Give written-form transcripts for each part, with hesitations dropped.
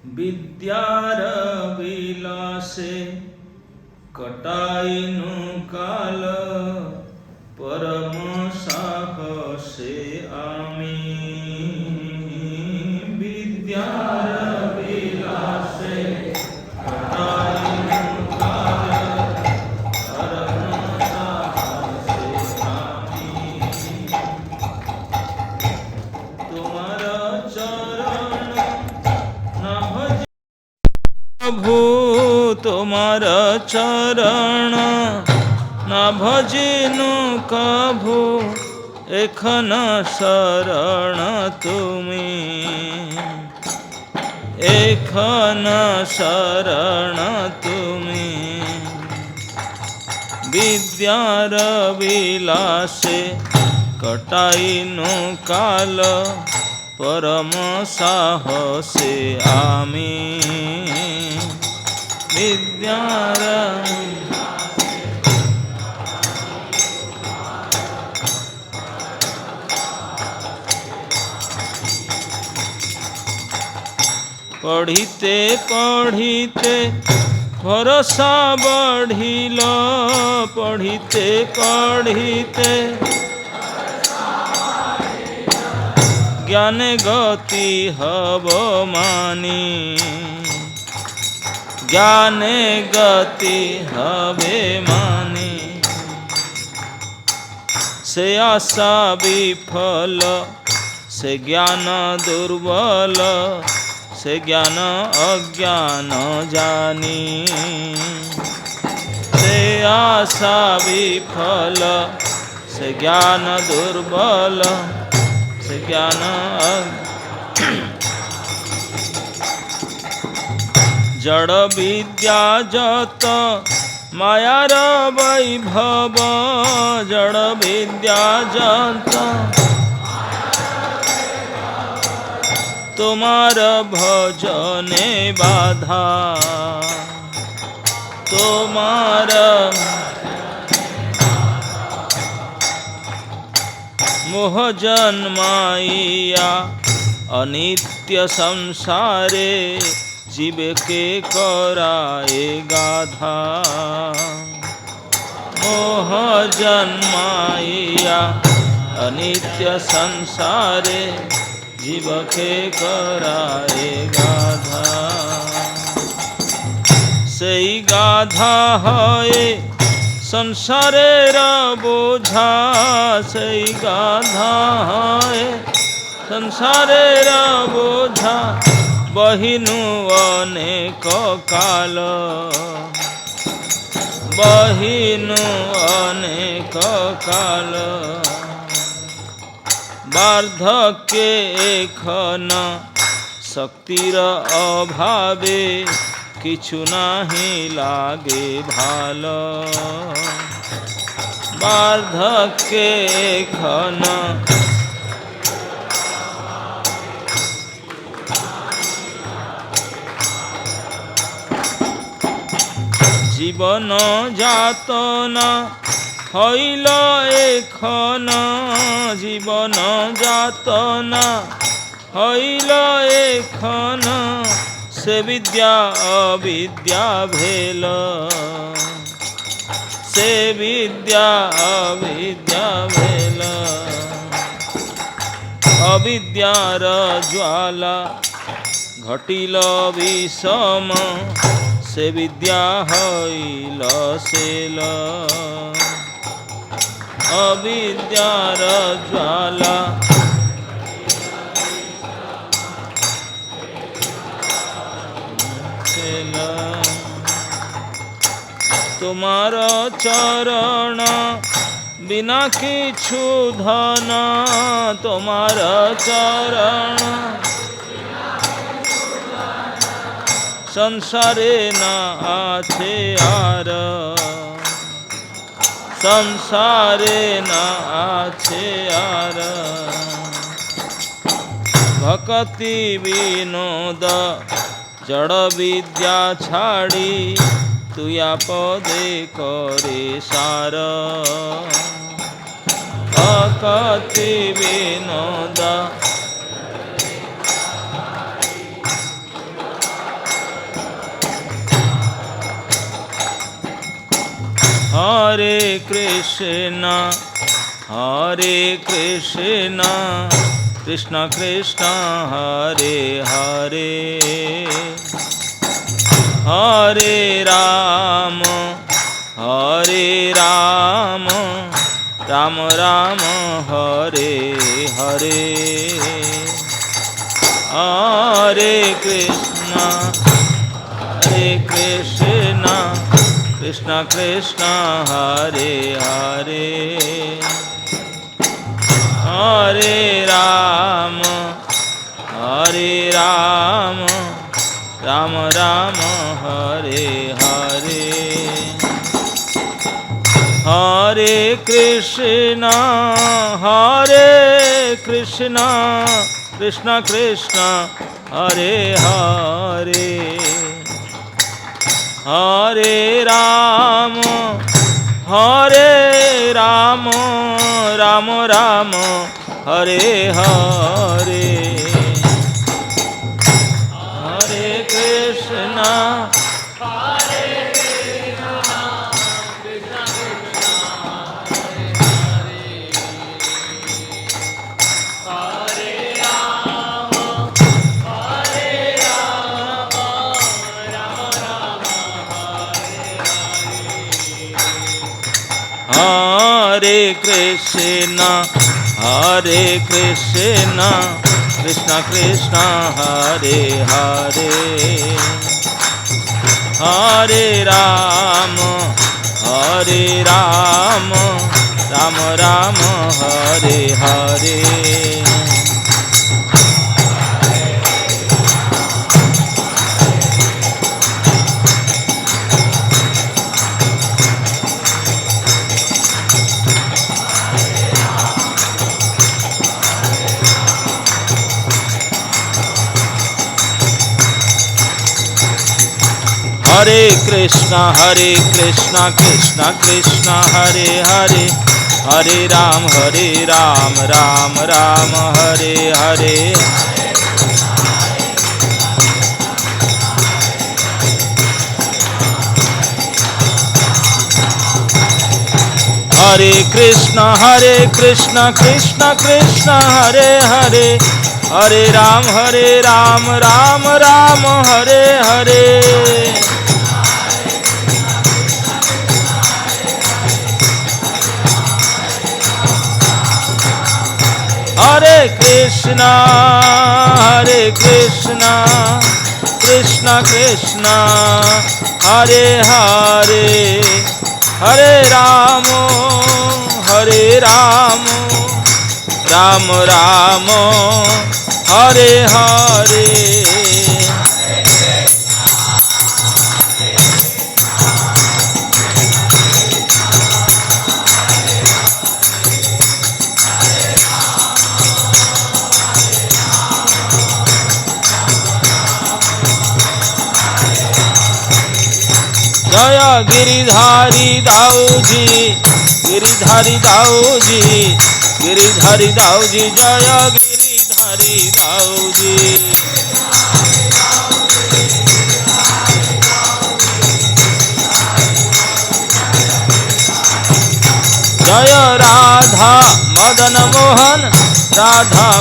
विद्यार विलासे कटाइनु काल परम साहसे आमी विद्यार विलासे कटाइनु काल परम साहसे आमी तुम्हारा चरण न भज प्रभु तुम्हार चरण न भजिनु कभु एखन शरण तुमी एखन शरण तुमी विद्यार विलासे कटाइनु काल परम साहसे आमी विद्यार पढ़िते पढ़िते भरोसा बढ़िल पढ़िते पढ़िते ज्ञान गति हब मानी ज्ञान गति हबे मानी से आशा विफल से ज्ञान दुर्बल से ज्ञान अज्ञान जानी से आशा विफल से ज्ञान दुर्बल से ज्ञान जड़ विद्या जत मायार वैभव जड़ विद्या जत तुम्हार भजने बाधा तुम्हार मोह जन्माइया अनित्य संसारे जीव के कराए गाधा मोह जन्माइया अनित्य संसारे जीव के कराए गाधा सेई गाधा है संसारेर बोझा सेई गाधा है संसारेर बोझा बहिनु अनेक काल बहिनु अनेक काल वार्धक्य एखन शक्तिर अभावे किछु नाही लागे भाल वार्धक्य एखन जीवन जातना हईल एखन जीवन जातना हईल एखन से विद्या अविद्या भेल से विद्या अविद्या भेल अविद्यार ज्वाला घटिल विषम से विद्या हईल सेल अविद्यार ज्वाला सेल तुम्हार चरण बिना किछु धन तुम्हार चरण संसारे ना आछे आर संसारे ना आछे आर भक्ति विनोद जड़ विद्या छाड़ी तुया पदे करे सार भक्ति विनोद हरे कृष्ण कृष्ण कृष्ण हरे हरे हरे राम राम राम हरे हरे हरे कृष्ण कृष्ण कृष्ण हरे हरे हरे राम राम राम हरे हरे हरे कृष्ण कृष्ण कृष्ण हरे हरे हरे राम राम राम हरे हरे हरे कृष्ण हरे कृष्ण कृष्ण कृष्ण हरे हरे हरे राम राम राम हरे हरे हरे कृष्ण कृष्ण कृष्ण हरे हरे हरे राम राम राम हरे हरे हरे कृष्ण कृष्ण कृष्ण हरे हरे हरे राम राम राम हरे हरे हरे कृष्ण कृष्ण कृष्ण हरे हरे हरे राम राम राम हरे हरे जय गिरिधारी दाऊजी जय गिरिधारी दाऊजी जय गिरिधारी दाऊजी जय राधा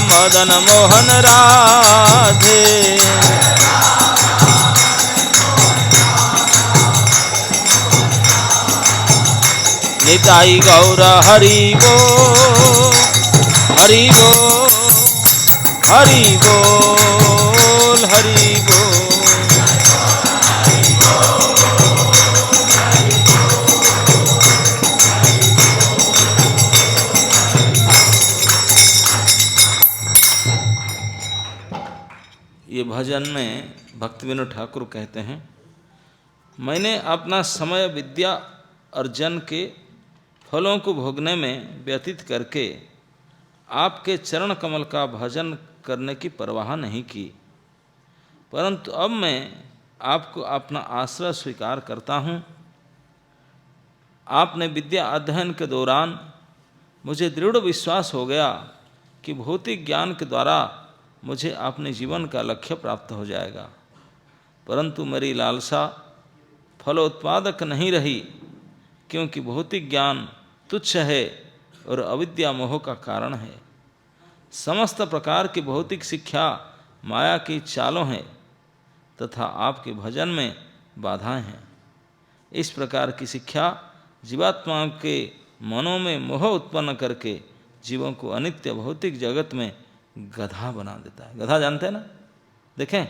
मदन मोहन राधे निताई गौर हरि बोल हरि बोल हरि बोल हरि बोल। ये भजन में भक्ति विनोद ठाकुर कहते हैं, मैंने अपना समय विद्या अर्जन के फलों को भोगने में व्यतीत करके आपके चरण कमल का भजन करने की परवाह नहीं की, परंतु अब मैं आपको अपना आश्रय स्वीकार करता हूँ। आपने विद्या अध्ययन के दौरान मुझे दृढ़ विश्वास हो गया कि भौतिक ज्ञान के द्वारा मुझे अपने जीवन का लक्ष्य प्राप्त हो जाएगा, परंतु मेरी लालसा फलोत्पादक नहीं रही, क्योंकि भौतिक ज्ञान तुच्छ है और अविद्या मोह का कारण है। समस्त प्रकार की भौतिक शिक्षा माया की चालों हैं तथा आपके भजन में बाधाएं हैं। इस प्रकार की शिक्षा जीवात्माओं के मनों में मोह उत्पन्न करके जीवों को अनित्य भौतिक जगत में गधा बना देता है। गधा जानते हैं ना, देखें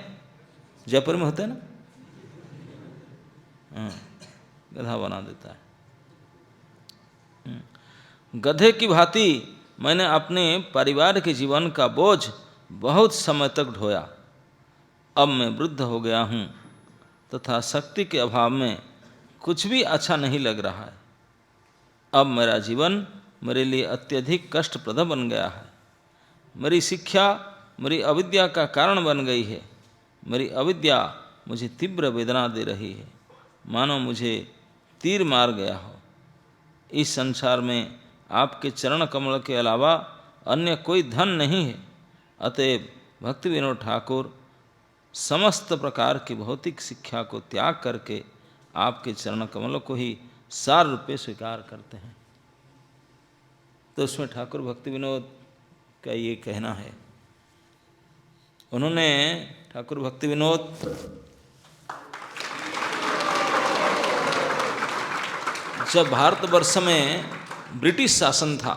जयपुर में होते हैं ना, गधा बना देता है। गधे की भांति मैंने अपने परिवार के जीवन का बोझ बहुत समय तक ढोया। अब मैं वृद्ध हो गया हूँ तथा शक्ति के अभाव में कुछ भी अच्छा नहीं लग रहा है। अब मेरा जीवन मेरे लिए अत्यधिक कष्टप्रद बन गया है। मेरी शिक्षा मेरी अविद्या का कारण बन गई है। मेरी अविद्या मुझे तीव्र वेदना दे रही है, मानो मुझे तीर मार गया हो। इस संसार में आपके चरण कमल के अलावा अन्य कोई धन नहीं है। अतएव भक्ति विनोद ठाकुर समस्त प्रकार की भौतिक शिक्षा को त्याग करके आपके चरण कमलों को ही सार रूपे स्वीकार करते हैं। तो उसमें ठाकुर भक्ति विनोद का ये कहना है। उन्होंने ठाकुर भक्ति विनोद जब भारतवर्ष में ब्रिटिश शासन था,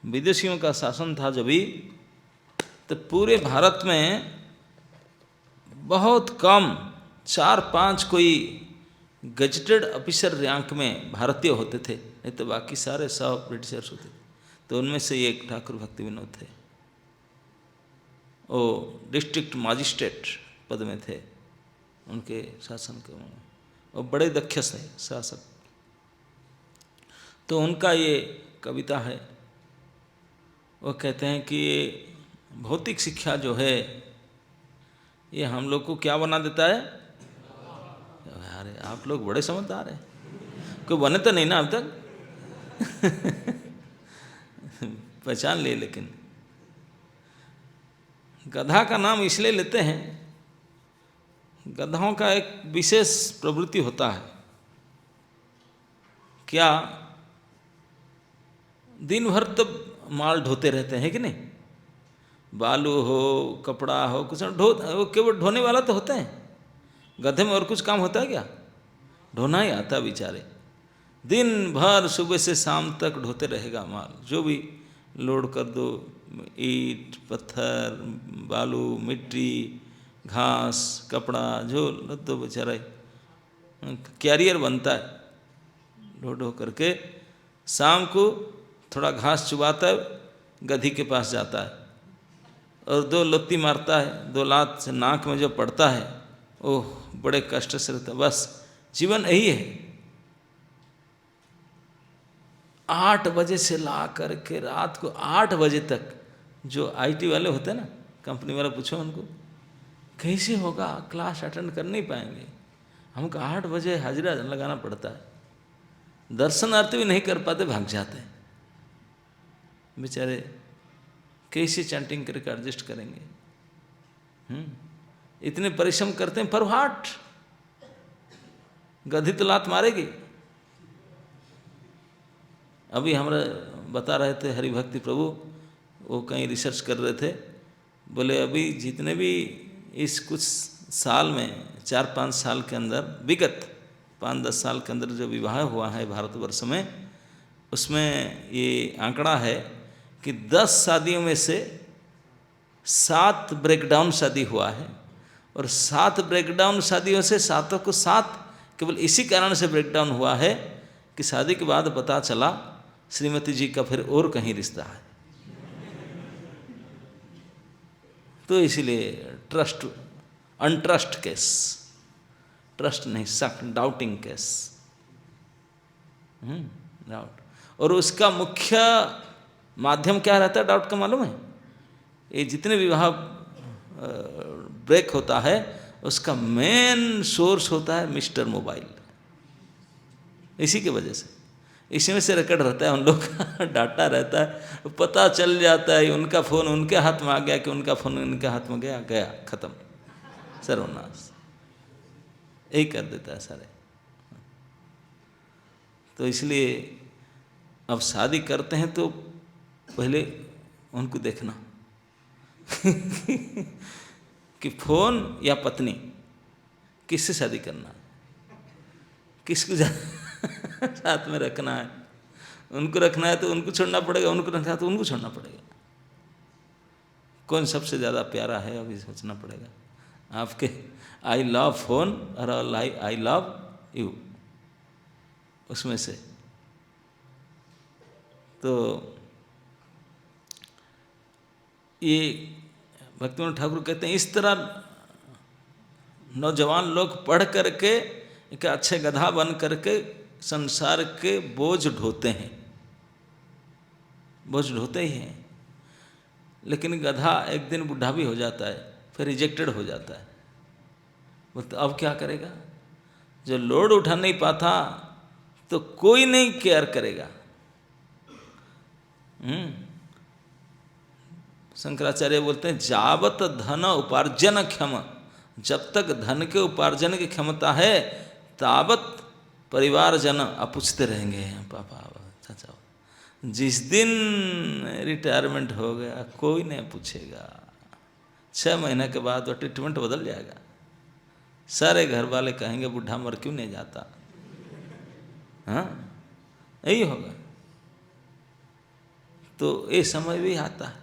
विदेशियों का शासन था जब भी, तो पूरे भारत में बहुत कम 4-5 कोई गजटेड ऑफिसर रैंक में भारतीय होते थे, नहीं तो बाकी सारे सब ब्रिटिशर्स होते थे। तो उनमें से एक ठाकुर भक्ति विनोद थे। वो डिस्ट्रिक्ट मजिस्ट्रेट पद में थे उनके शासन के में, और बड़े दक्ष थे शासक। तो उनका ये कविता है, वो कहते हैं कि ये भौतिक शिक्षा जो है ये हम लोग को क्या बना देता है। अरे आप लोग बड़े समझदार हैं, कोई बने तो नहीं ना अब तक पहचान लिए। लेकिन गधा का नाम इसलिए लेते हैं, गधाओं का एक विशेष प्रवृत्ति होता है। क्या दिन भर तो माल ढोते रहते हैं कि नहीं, बालू हो कपड़ा हो कुछ ढो, वो केवल ढोने वाला तो होते हैं। गधे में और कुछ काम होता है क्या, ढोना ही आता बेचारे। दिन भर सुबह से शाम तक ढोते रहेगा माल, जो भी लोड कर दो, ईंट पत्थर बालू मिट्टी घास कपड़ा जो लद दो, बेचारा कैरियर बनता है। ढो ढो करके शाम को थोड़ा घास चुबाता है, गधी के पास जाता है और 2 लत्ती मारता है, 2 लात से नाक में जो पड़ता है, ओह बड़े कष्ट से रहता। बस जीवन यही है। 8 बजे से ला करके रात को 8 बजे तक, जो आईटी वाले होते हैं ना, कंपनी वाले, पूछो उनको कैसे होगा, क्लास अटेंड कर नहीं पाएंगे। हमको 8 बजे हाजिरा लगाना पड़ता है, दर्शनार्थी भी नहीं कर पाते, भाग जाते हैं बेचारे। कैसे चैंटिंग करके एडजस्ट करेंगे। इतने परिश्रम करते हैं, पर हाट गधी तो लात मारेगी। अभी हमारे बता रहे थे हरिभक्ति प्रभु, वो कहीं रिसर्च कर रहे थे, बोले अभी जितने भी इस कुछ साल में 4-5 साल के अंदर, विगत 5-10 साल के अंदर जो विवाह हुआ है भारतवर्ष में, उसमें ये आंकड़ा है कि 10 शादियों में से 7 ब्रेकडाउन शादी हुआ है, और 7 ब्रेकडाउन शादियों से 7 को 7 केवल इसी कारण से ब्रेकडाउन हुआ है कि शादी के बाद पता चला श्रीमती जी का फिर और कहीं रिश्ता है। तो इसलिए ट्रस्ट अनट्रस्ट केस, ट्रस्ट नहीं शक, डाउटिंग केस, डाउट। और उसका मुख्य माध्यम क्या रहता है डाउट का, मालूम है? ये जितने विवाह ब्रेक होता है उसका मेन सोर्स होता है मिस्टर मोबाइल। इसी की वजह से, इसी में से रिकॉर्ड रहता है उन लोग का, डाटा रहता है, पता चल जाता है उनका फ़ोन उनके हाथ में आ गया कि उनका फ़ोन उनके हाथ में गया, गया खत्म, सर्वनाश। यही कर देता है सारे। तो इसलिए अब शादी करते हैं तो पहले उनको देखना कि फोन या पत्नी किससे शादी करना, किसको साथ में रखना है। उनको रखना है तो उनको छोड़ना पड़ेगा, उनको रखना है तो उनको छोड़ना पड़ेगा। कौन सबसे ज़्यादा प्यारा है अभी सोचना पड़ेगा आपके। आई लव फोन और आई लव यू, उसमें से। तो ये भक्तिविनोद ठाकुर कहते हैं इस तरह नौजवान लोग पढ़ करके एक अच्छे गधा बन करके संसार के बोझ ढोते हैं, बोझ ढोते ही हैं। लेकिन गधा एक दिन बूढ़ा भी हो जाता है, फिर रिजेक्टेड हो जाता है। तो अब क्या करेगा? जो लोड उठा नहीं पाता तो कोई नहीं केयर करेगा। शंकराचार्य बोलते हैं जावत धन उपार्जन क्षम, जब तक धन के उपार्जन की क्षमता है तावत परिवारजन अपूछते रहेंगे। पापा चाचा, जिस दिन रिटायरमेंट हो गया कोई नहीं पूछेगा। 6 महीने के बाद वो ट्रीटमेंट बदल जाएगा। सारे घर वाले कहेंगे बूढ़ा मर क्यों नहीं जाता। हाँ, यही होगा। तो ये समय भी आता है,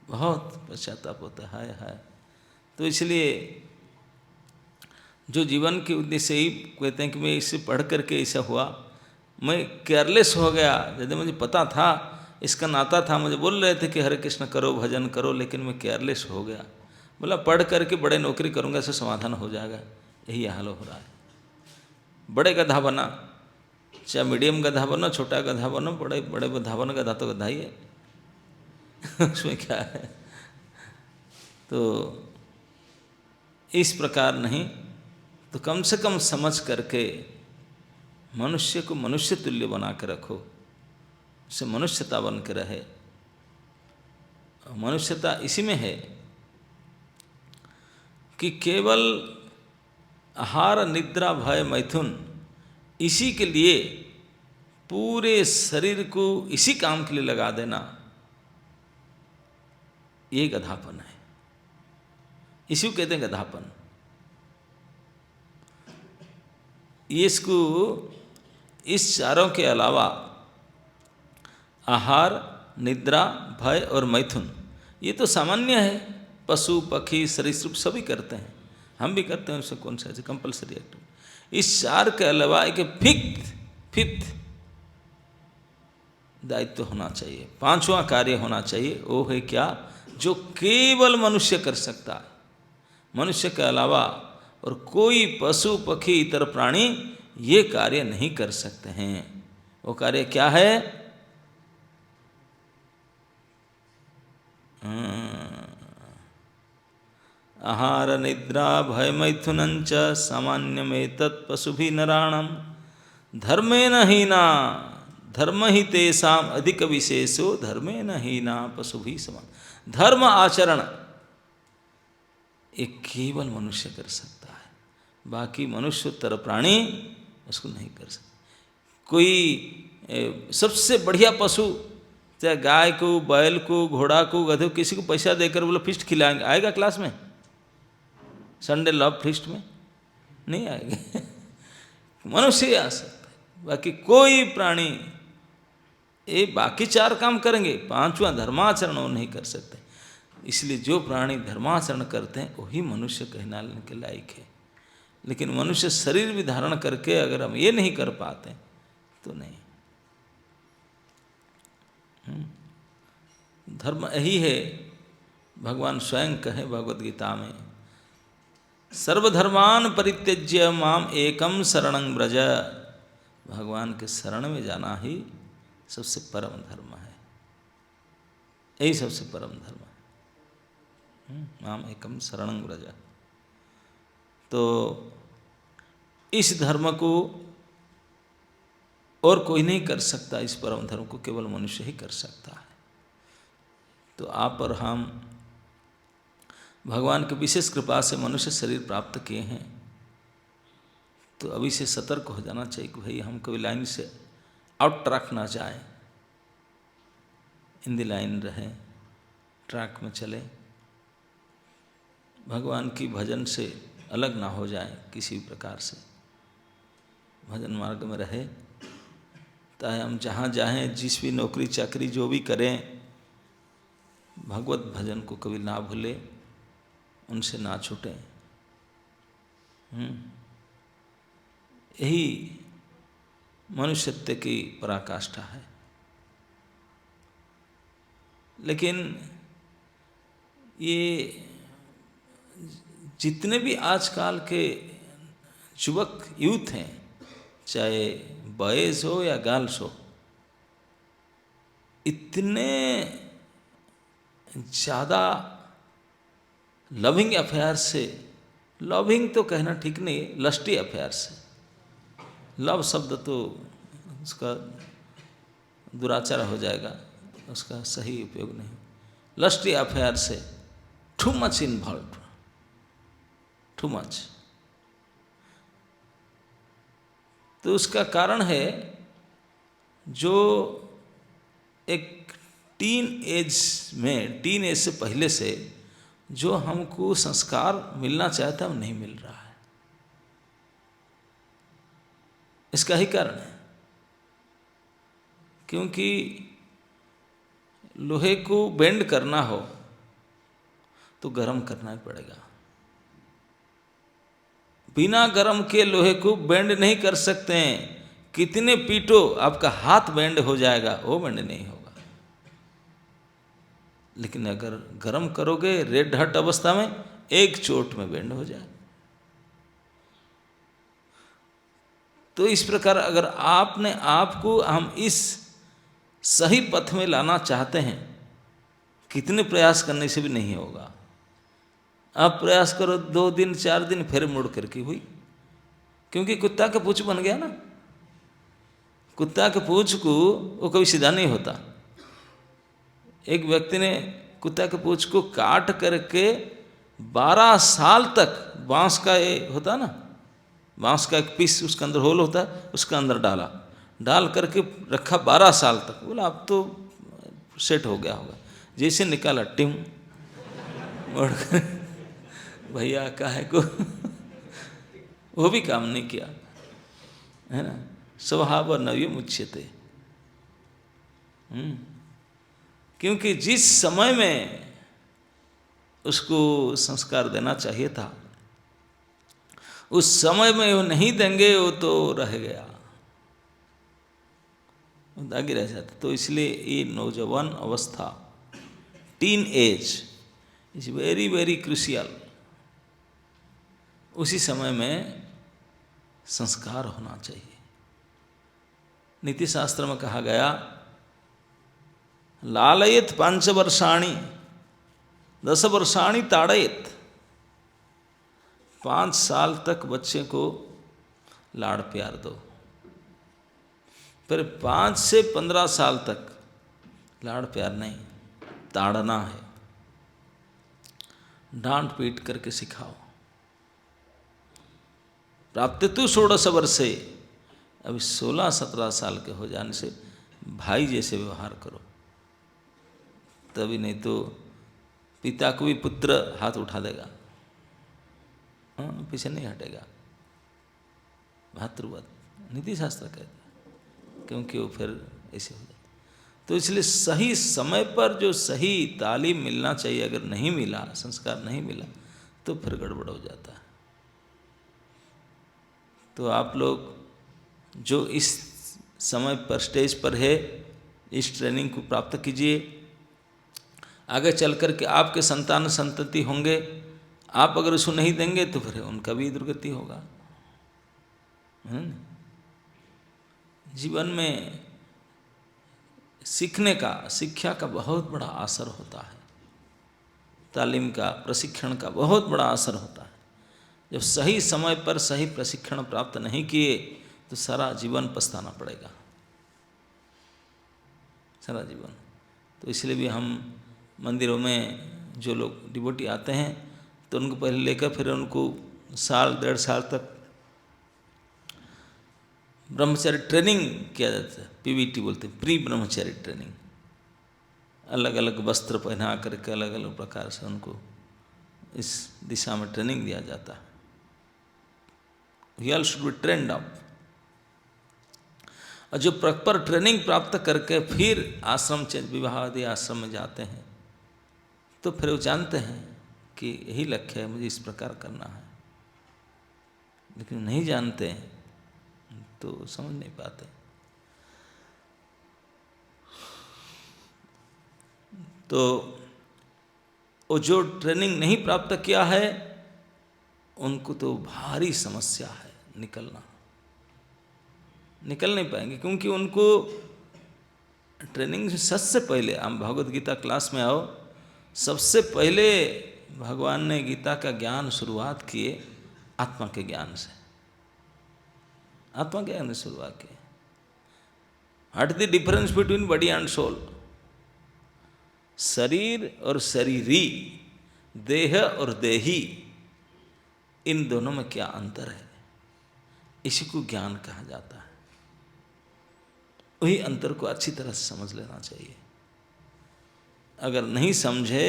बहुत पश्चाताप होता है। हाय। तो इसलिए जो जीवन के उद्देश्य ही कहते हैं कि मैं इससे पढ़ करके ऐसा हुआ, मैं केयरलेस हो गया। यदि मुझे पता था, इसका नाता था, मुझे बोल रहे थे कि हरे कृष्ण करो, भजन करो, लेकिन मैं केयरलेस हो गया। बोला पढ़ करके बड़े नौकरी करूँगा, इससे समाधान हो जाएगा। यही हाल हो रहा है। बड़े गधा बना, चाहे मीडियम गधा बनो, छोटा गधा बनो, बड़े बड़े गधा बनो, गधा तो गधा ही है उसमें क्या है। तो इस प्रकार नहीं, तो कम से कम समझ करके मनुष्य को मनुष्य तुल्य बना के रखो, उससे मनुष्यता बन के रहे। मनुष्यता इसी में है कि केवल आहार निद्रा भय मैथुन, इसी के लिए पूरे शरीर को इसी काम के लिए लगा देना, ये गधापन है। इसी को कहते हैं गधापन। इसको इस चारों के अलावा आहार निद्रा भय और मैथुन, ये तो सामान्य है। पशु पक्षी सरीसृप सभी करते हैं, हम भी करते हैं। उससे कौन सा है कंपल्सरी एक्टिविटी। इस 4 के अलावा एक फिफ्थ दायित्व होना चाहिए, 5वां कार्य होना चाहिए। वो है क्या? जो केवल मनुष्य कर सकता है। मनुष्य के अलावा और कोई पशु पक्षी इतर प्राणी ये कार्य नहीं कर सकते हैं। वो कार्य क्या है? आहार निद्रा भय मैथुनंच सामान्यमेतत् पशुभि नराणम धर्मेण हीना धर्म ही तेषाम अधिक विशेषो धर्मेण हीना पशुभि समान। धर्म आचरण एक केवल मनुष्य कर सकता है, बाकी मनुष्योत्तर प्राणी उसको नहीं कर सकते। कोई सबसे बढ़िया पशु, चाहे गाय को, बैल को, घोड़ा को, गधे को, किसी को पैसा देकर बोलो फिस्ट खिलाएंगे, आएगा क्लास में? संडे लव फिस्ट में नहीं आएगा मनुष्य ही आ सकता है, बाकी कोई प्राणी। ये बाकी 4 काम करेंगे, 5वां धर्माचरण वो नहीं कर सकते। इसलिए जो प्राणी धर्माचरण करते हैं वही मनुष्य कहलाने के लायक है। लेकिन मनुष्य शरीर भी धारण करके अगर हम ये नहीं कर पाते तो नहीं। धर्म यही है। भगवान स्वयं कहे भगवद गीता में, सर्वधर्मान परित्यज्य माम एकम शरणं व्रज। भगवान के शरण में जाना ही सबसे परम धर्म है। यही सबसे परम धर्म है। माम एकम शरणं व्रज। तो इस धर्म को और कोई नहीं कर सकता। इस परम धर्म को केवल मनुष्य ही कर सकता है। तो आप और हम भगवान की विशेष कृपा से मनुष्य शरीर प्राप्त किए हैं, तो अभी से सतर्क हो जाना चाहिए कि भाई हम कभी लाइन से आउट ट्रैक ना जाए, इन द लाइन रहें, ट्रैक में चले, भगवान की भजन से अलग ना हो जाए, किसी भी प्रकार से भजन मार्ग में रहे, चाहे हम जहाँ जाएं, जिस भी नौकरी चाकरी जो भी करें, भगवत भजन को कभी ना भूले, उनसे ना छूटें। यही मनुष्यत्व की पराकाष्ठा है। लेकिन ये जितने भी आजकल के युवक यूथ हैं, चाहे बॉयज़ हो या गर्ल्स हो, इतने ज़्यादा लविंग अफेयर से, लविंग तो कहना ठीक नहीं, लस्टी अफेयर से, लव शब्द तो उसका दुराचार हो जाएगा, उसका सही उपयोग नहीं, लस्टी अफेयर से too much involve, too much. तो उसका कारण है जो एक टीन एज में, टीन एज से पहले से जो हमको संस्कार मिलना चाहता है वो नहीं मिल रहा है। इसका ही कारण है, क्योंकि लोहे को बेंड करना हो तो गरम करना ही पड़ेगा। बिना गरम के लोहे को बेंड नहीं कर सकते हैं। कितने पीटो आपका हाथ बेंड हो जाएगा, वो बेंड नहीं होगा। लेकिन अगर गरम करोगे रेड हॉट अवस्था में, एक चोट में बेंड हो जाए। तो इस प्रकार अगर आपने आपको हम इस सही पथ में लाना चाहते हैं, कितने प्रयास करने से भी नहीं होगा। आप प्रयास करो 2 दिन 4 दिन, फिर मुड़ करके हुई, क्योंकि कुत्ता का पूंछ बन गया ना। कुत्ता के पूंछ को वो कभी सीधा नहीं होता। एक व्यक्ति ने कुत्ता के पूंछ को काट करके 12 साल तक बांस का ये होता ना, बांस का एक पीस उसके अंदर होल होता है, उसके अंदर डाल करके रखा 12 साल तक। बोला अब तो सेट हो गया होगा। जैसे निकाला टिम भैया काहे को वो भी काम नहीं किया, है ना। स्वभाव नव्य मुच्यते। क्योंकि जिस समय में उसको संस्कार देना चाहिए था, उस समय में वो नहीं देंगे, वो तो रह गया, दागी रह जाता। तो इसलिए ये नौजवान अवस्था, teen age is very very crucial. उसी समय में संस्कार होना चाहिए। नीति शास्त्र में कहा गया, लालयित 5 वर्षाणि 10 वर्षाणि ताड़यित। 5 साल तक बच्चे को लाड़ प्यार दो, फिर 5 से 15 साल तक लाड़ प्यार नहीं, ताड़ना है, डांट पीट करके सिखाओ। प्राप्त तो 16 वर्षे, अभी 16-17 साल के हो जाने से भाई जैसे व्यवहार करो, तभी नहीं तो पिता को भी पुत्र हाथ उठा देगा, पीछे नहीं हटेगा। भातृवत नीति शास्त्र कहता है, क्योंकि वो फिर ऐसे हो जाता। तो इसलिए सही समय पर जो सही तालीम मिलना चाहिए, अगर नहीं मिला, संस्कार नहीं मिला, तो फिर गड़बड़ हो जाता है। तो आप लोग जो इस समय पर स्टेज पर है, इस ट्रेनिंग को प्राप्त कीजिए। आगे चल कर के आपके संतान संतति होंगे, आप अगर उसको नहीं देंगे तो फिर उनका भी दुर्गति होगा। जीवन में सीखने का, शिक्षा का बहुत बड़ा असर होता है, तालीम का, प्रशिक्षण का बहुत बड़ा असर होता है। जब सही समय पर सही प्रशिक्षण प्राप्त नहीं किए तो सारा जीवन पछताना पड़ेगा, सारा जीवन। तो इसलिए भी हम मंदिरों में जो लोग डिवोटी आते हैं, तो उनको पहले लेकर फिर उनको 1-1.5 साल तक ब्रह्मचारी ट्रेनिंग किया जाता है, पीबीटी बोलते हैं, प्री ब्रह्मचारी ट्रेनिंग। अलग अलग वस्त्र पहना करके अलग अलग प्रकार से उनको इस दिशा में ट्रेनिंग दिया जाता है। We all should be trained up. और जो प्रॉपर ट्रेनिंग प्राप्त करके फिर आश्रम विवाह आदि आश्रम में जाते हैं, तो फिर वो जानते हैं कि यही लक्ष्य है, मुझे इस प्रकार करना है। लेकिन नहीं जानते तो समझ नहीं पाते। तो वो जो ट्रेनिंग नहीं प्राप्त किया है उनको तो भारी समस्या है निकलना, निकल नहीं पाएंगे, क्योंकि उनको ट्रेनिंग सबसे पहले, हम भगवद गीता क्लास में आओ, सबसे पहले भगवान ने गीता का ज्ञान शुरुआत किए आत्मा के ज्ञान से, आत्मा ज्ञान से शुरुआत की। What the difference between body and soul? शरीर और शरीरी, देह और देही, इन दोनों में क्या अंतर है, इसी को ज्ञान कहा जाता है। वही अंतर को अच्छी तरह से समझ लेना चाहिए। अगर नहीं समझे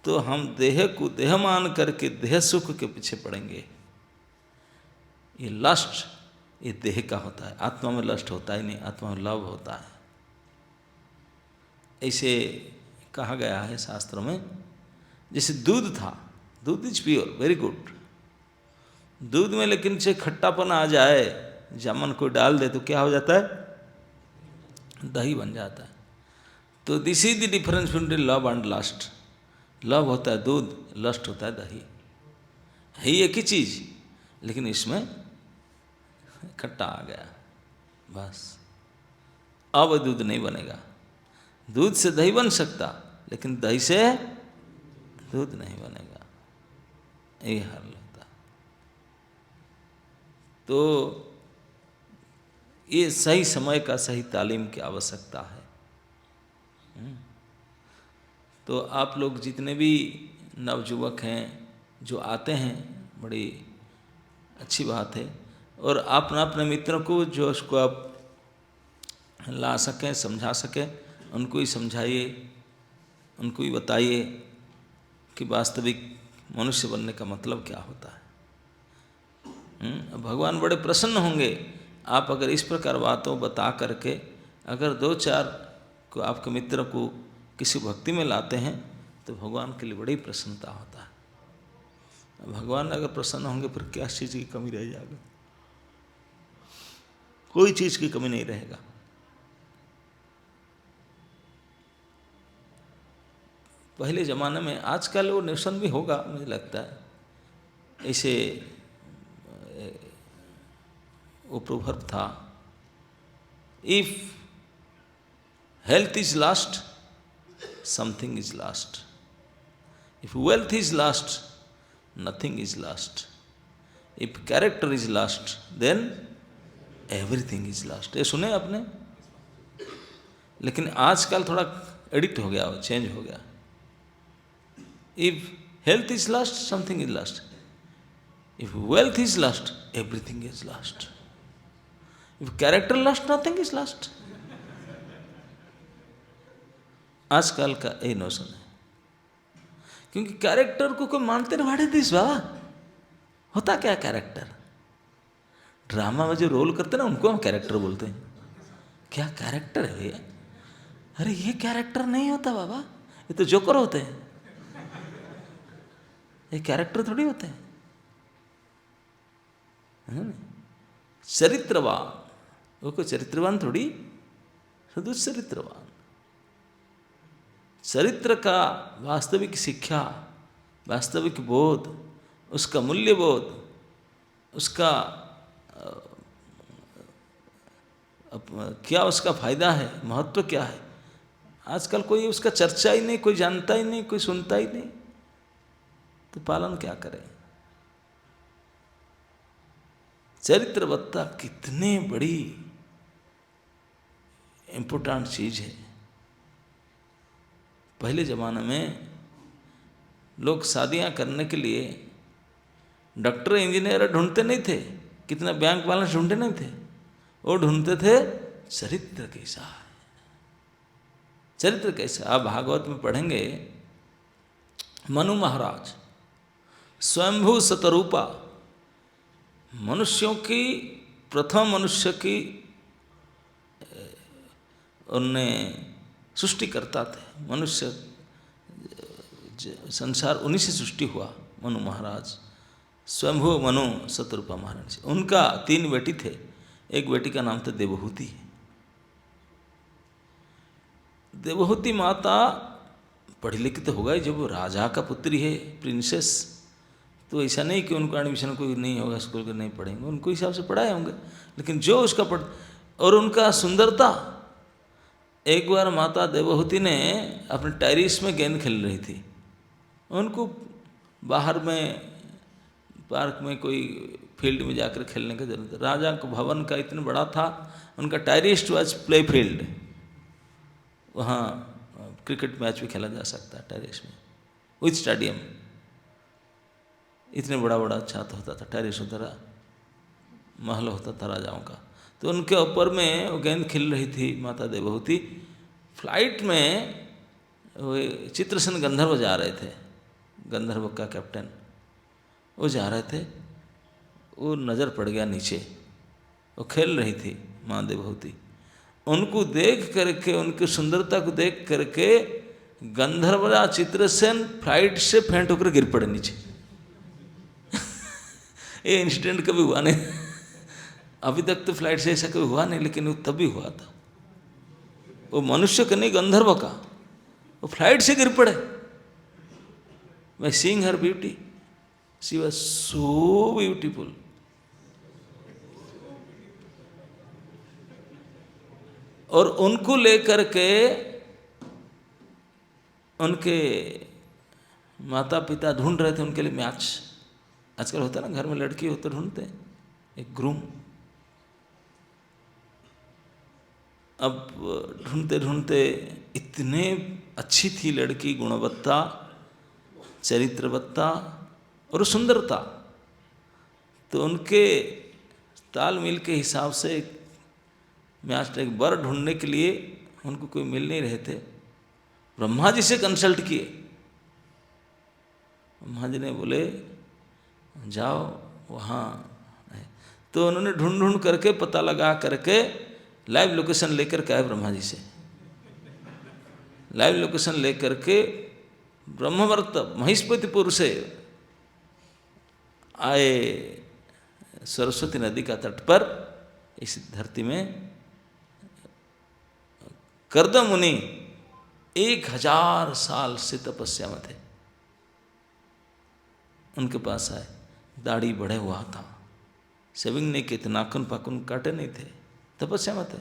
तो हम देह को देह मान करके देह सुख के पीछे पड़ेंगे। ये लस्ट, ये देह का होता है, आत्मा में लस्ट होता ही नहीं, आत्मा में लव होता है। ऐसे कहा गया है शास्त्रों में, जैसे दूध था, दूध इज प्योर, वेरी गुड, दूध में लेकिन से खट्टापन आ जाए, जामुन को डाल दे तो क्या हो जाता है? दही बन जाता है। तो this is the difference between love and lust. Love होता है दूध, लस्ट होता है दही, है एक ही चीज, लेकिन इसमें खट्टा आ गया, बस। अब दूध नहीं बनेगा। दूध से दही बन सकता, लेकिन दही से दूध नहीं बनेगा, यही हाल होता। तो ये सही समय का सही तालीम की आवश्यकता है। तो आप लोग जितने भी नवयुवक हैं जो आते हैं, बड़ी अच्छी बात है। और आप अपने मित्रों को जो उसको आप ला सकें, समझा सकें, उनको ही समझाइए, उनको ही बताइए कि वास्तविक मनुष्य बनने का मतलब क्या होता है। भगवान बड़े प्रसन्न होंगे आप अगर इस प्रकार बातों बता करके, अगर दो चार को आपके मित्र को किसी भक्ति में लाते हैं तो भगवान के लिए बड़ी प्रसन्नता होता है। भगवान अगर प्रसन्न होंगे फिर क्या चीज़ की कमी रह जाएगा? कोई चीज़ की कमी नहीं रहेगा। पहले ज़माने में, आजकल वो नोशन भी होगा मुझे लगता है, ऐसे वो प्रोवर्ब था, if health is lost something is lost, if wealth is lost nothing is lost, if character is lost then everything is lost. ये सुने आपने? लेकिन आजकल थोड़ा एडिक्ट हो गया, चेंज हो गया। If health is lost something is lost, if wealth is last everything is lost, if character last nothing is last. आजकल का ये नोशन है, क्योंकि कैरेक्टर को कोई मानते नहीं। व्हाट इज दिस बाबा? होता क्या कैरेक्टर? ड्रामा में जो रोल करते ना उनको हम कैरेक्टर बोलते हैं। क्या कैरेक्टर है भैया? अरे ये कैरेक्टर नहीं होता बाबा, ये तो जोकर होते हैं, ये कैरेक्टर थोड़ी होते हैं। चरित्रवान, वो कोई चरित्रवान थोड़ी, दुष्चरित्रवान। चरित्र का वास्तविक शिक्षा, वास्तविक बोध, उसका मूल्य बोध, उसका क्या उसका फायदा है, महत्व क्या है, आजकल कोई उसका चर्चा ही नहीं, कोई जानता ही नहीं, कोई सुनता ही नहीं, तो पालन क्या करें? चरित्रवत्ता कितने बड़ी इम्पोर्टेंट चीज है। पहले ज़माने में लोग शादियां करने के लिए डॉक्टर इंजीनियर ढूंढते नहीं थे, कितना बैंक बैलेंस ढूंढते नहीं थे, वो ढूंढते थे चरित्र कैसा है, चरित्र कैसा। आप भागवत में पढ़ेंगे, मनु महाराज स्वयंभू शतरूपा, मनुष्यों की प्रथम मनुष्य की उनने सृष्टि करता थे। मनुष्य संसार उन्हीं से सृष्टि हुआ। मनु महाराज स्वयंभू मनु शतरूपा महाराज, उनका 3 बेटी थे। एक बेटी का नाम था देवहूति। देवहूति माता पढ़ी लिखी तो होगा ही, जब वो राजा का पुत्री है, प्रिंसेस, तो ऐसा नहीं कि उनको एडमिशन कोई नहीं होगा, स्कूल के नहीं पढ़ेंगे, उनको हिसाब से पढ़ाए होंगे। लेकिन जो उसका और उनका सुंदरता, एक बार माता देवहूति ने अपने टेरिस में गेंद खेल रही थी, उनको बाहर में पार्क में कोई फील्ड में जाकर खेलने की जरूरत है। राजा को भवन का इतना बड़ा था, उनका टेरिस वाज प्ले फील्ड, वहाँ क्रिकेट मैच भी खेला जा सकता है टेरिस में, विथ स्टेडियम। इतने बड़ा बड़ा छत होता था, टेरिस होता था, महल होता था राजाओं का। तो उनके ऊपर में वो गेंद खेल रही थी माता देवहूति। फ्लाइट में वो चित्रसेन गंधर्व जा रहे थे, गंधर्व का कैप्टन, वो जा रहे थे, वो नज़र पड़ गया नीचे, वो खेल रही थी माँ देवहूति। उनको देख करके, उनकी सुंदरता को देख करके गंधर्वरा चित्रसेन फ्लाइट से फेंट होकर गिर पड़े नीचे। ये इंसिडेंट कभी हुआ नहीं, अभी तक तो फ्लाइट से ऐसा कभी हुआ नहीं, लेकिन वो तभी हुआ था। वो मनुष्य का नहीं, गंधर्व का, वो फ्लाइट से गिर पड़े। By seeing her beauty, she was so beautiful. और उनको लेकर के उनके माता पिता ढूंढ रहे थे उनके लिए मैच। आजकल होता है ना, घर में लड़की हो तो ढूंढते हैं एक ग्रूम। अब ढूंढते ढूंढते इतने अच्छी थी लड़की, गुणवत्ता, चरित्रवत्ता और सुंदरता, तो उनके तालमेल के हिसाब से मैच एक वर ढूंढने के लिए उनको कोई मिल नहीं रहे थे। ब्रह्मा जी से कंसल्ट किए। ब्रह्मा जी ने बोले जाओ वहाँ, तो उन्होंने ढूंढ ढूंढ करके पता लगा करके लाइव लोकेशन लेकर के आए ब्रह्मा जी से। लाइव लोकेशन लेकर के ब्रह्मवर्त महिष्पतिपुर से आए सरस्वती नदी का तट पर, इस धरती में कर्दम मुनि 1000 साल से तपस्या में थे। उनके पास आए, दाढ़ी बढ़े हुआ था, शेविंग नहीं की थी, नाखून पाखून काटे नहीं थे, तपस्या में थे।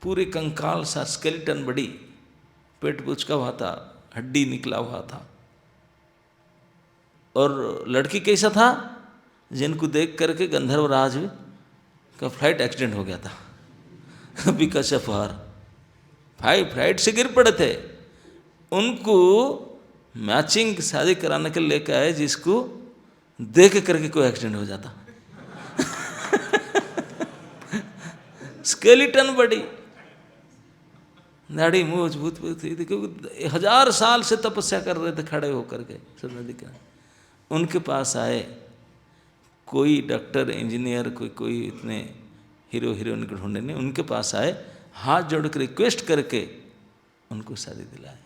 पूरे कंकाल सा स्केलेटन बड़ी, पेट पुचका हुआ था, हड्डी निकला हुआ था। और लड़की कैसा था, जिनको देख करके गंधर्वराज का फ्लाइट एक्सीडेंट हो गया था बिकॉज ऑफ हर। फ्लाइट से गिर पड़े थे, उनको मैचिंग शादी कराने के लिए लेकर आए, जिसको देख करके कोई एक्सीडेंट हो जाता स्केलेटन बड़ी, दाढ़ी मूछ भूत थी, क्योंकि 1000 साल से तपस्या कर रहे थे खड़े होकर के सब नदी के। उनके पास आए कोई डॉक्टर इंजीनियर, कोई इतने हीरो हीरोइन को ढूंढे नहीं, उनके पास आए, हाथ जोड़ कर रिक्वेस्ट करके उनको शादी दिलाए।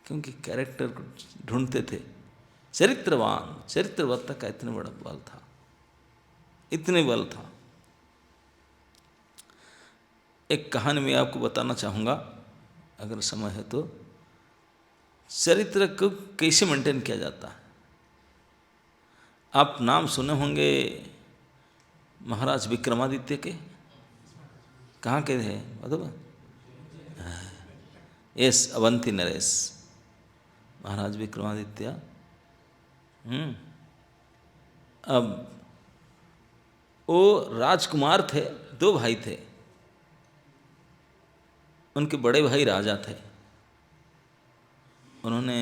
क्योंकि कैरेक्टर को ढूंढते थे, चरित्रवान, चरित्रवत्ता का इतना बड़ा बल था, इतने बल था। एक कहानी मैं आपको बताना चाहूँगा, अगर समय है तो। चरित्र को कैसे मेंटेन किया जाता है। आप नाम सुने होंगे महाराज विक्रमादित्य के, कहाँ के थे मतलब? यस, अवंती नरेश महाराज विक्रमादित्य। अब वो राजकुमार थे, 2 भाई थे, उनके बड़े भाई राजा थे। उन्होंने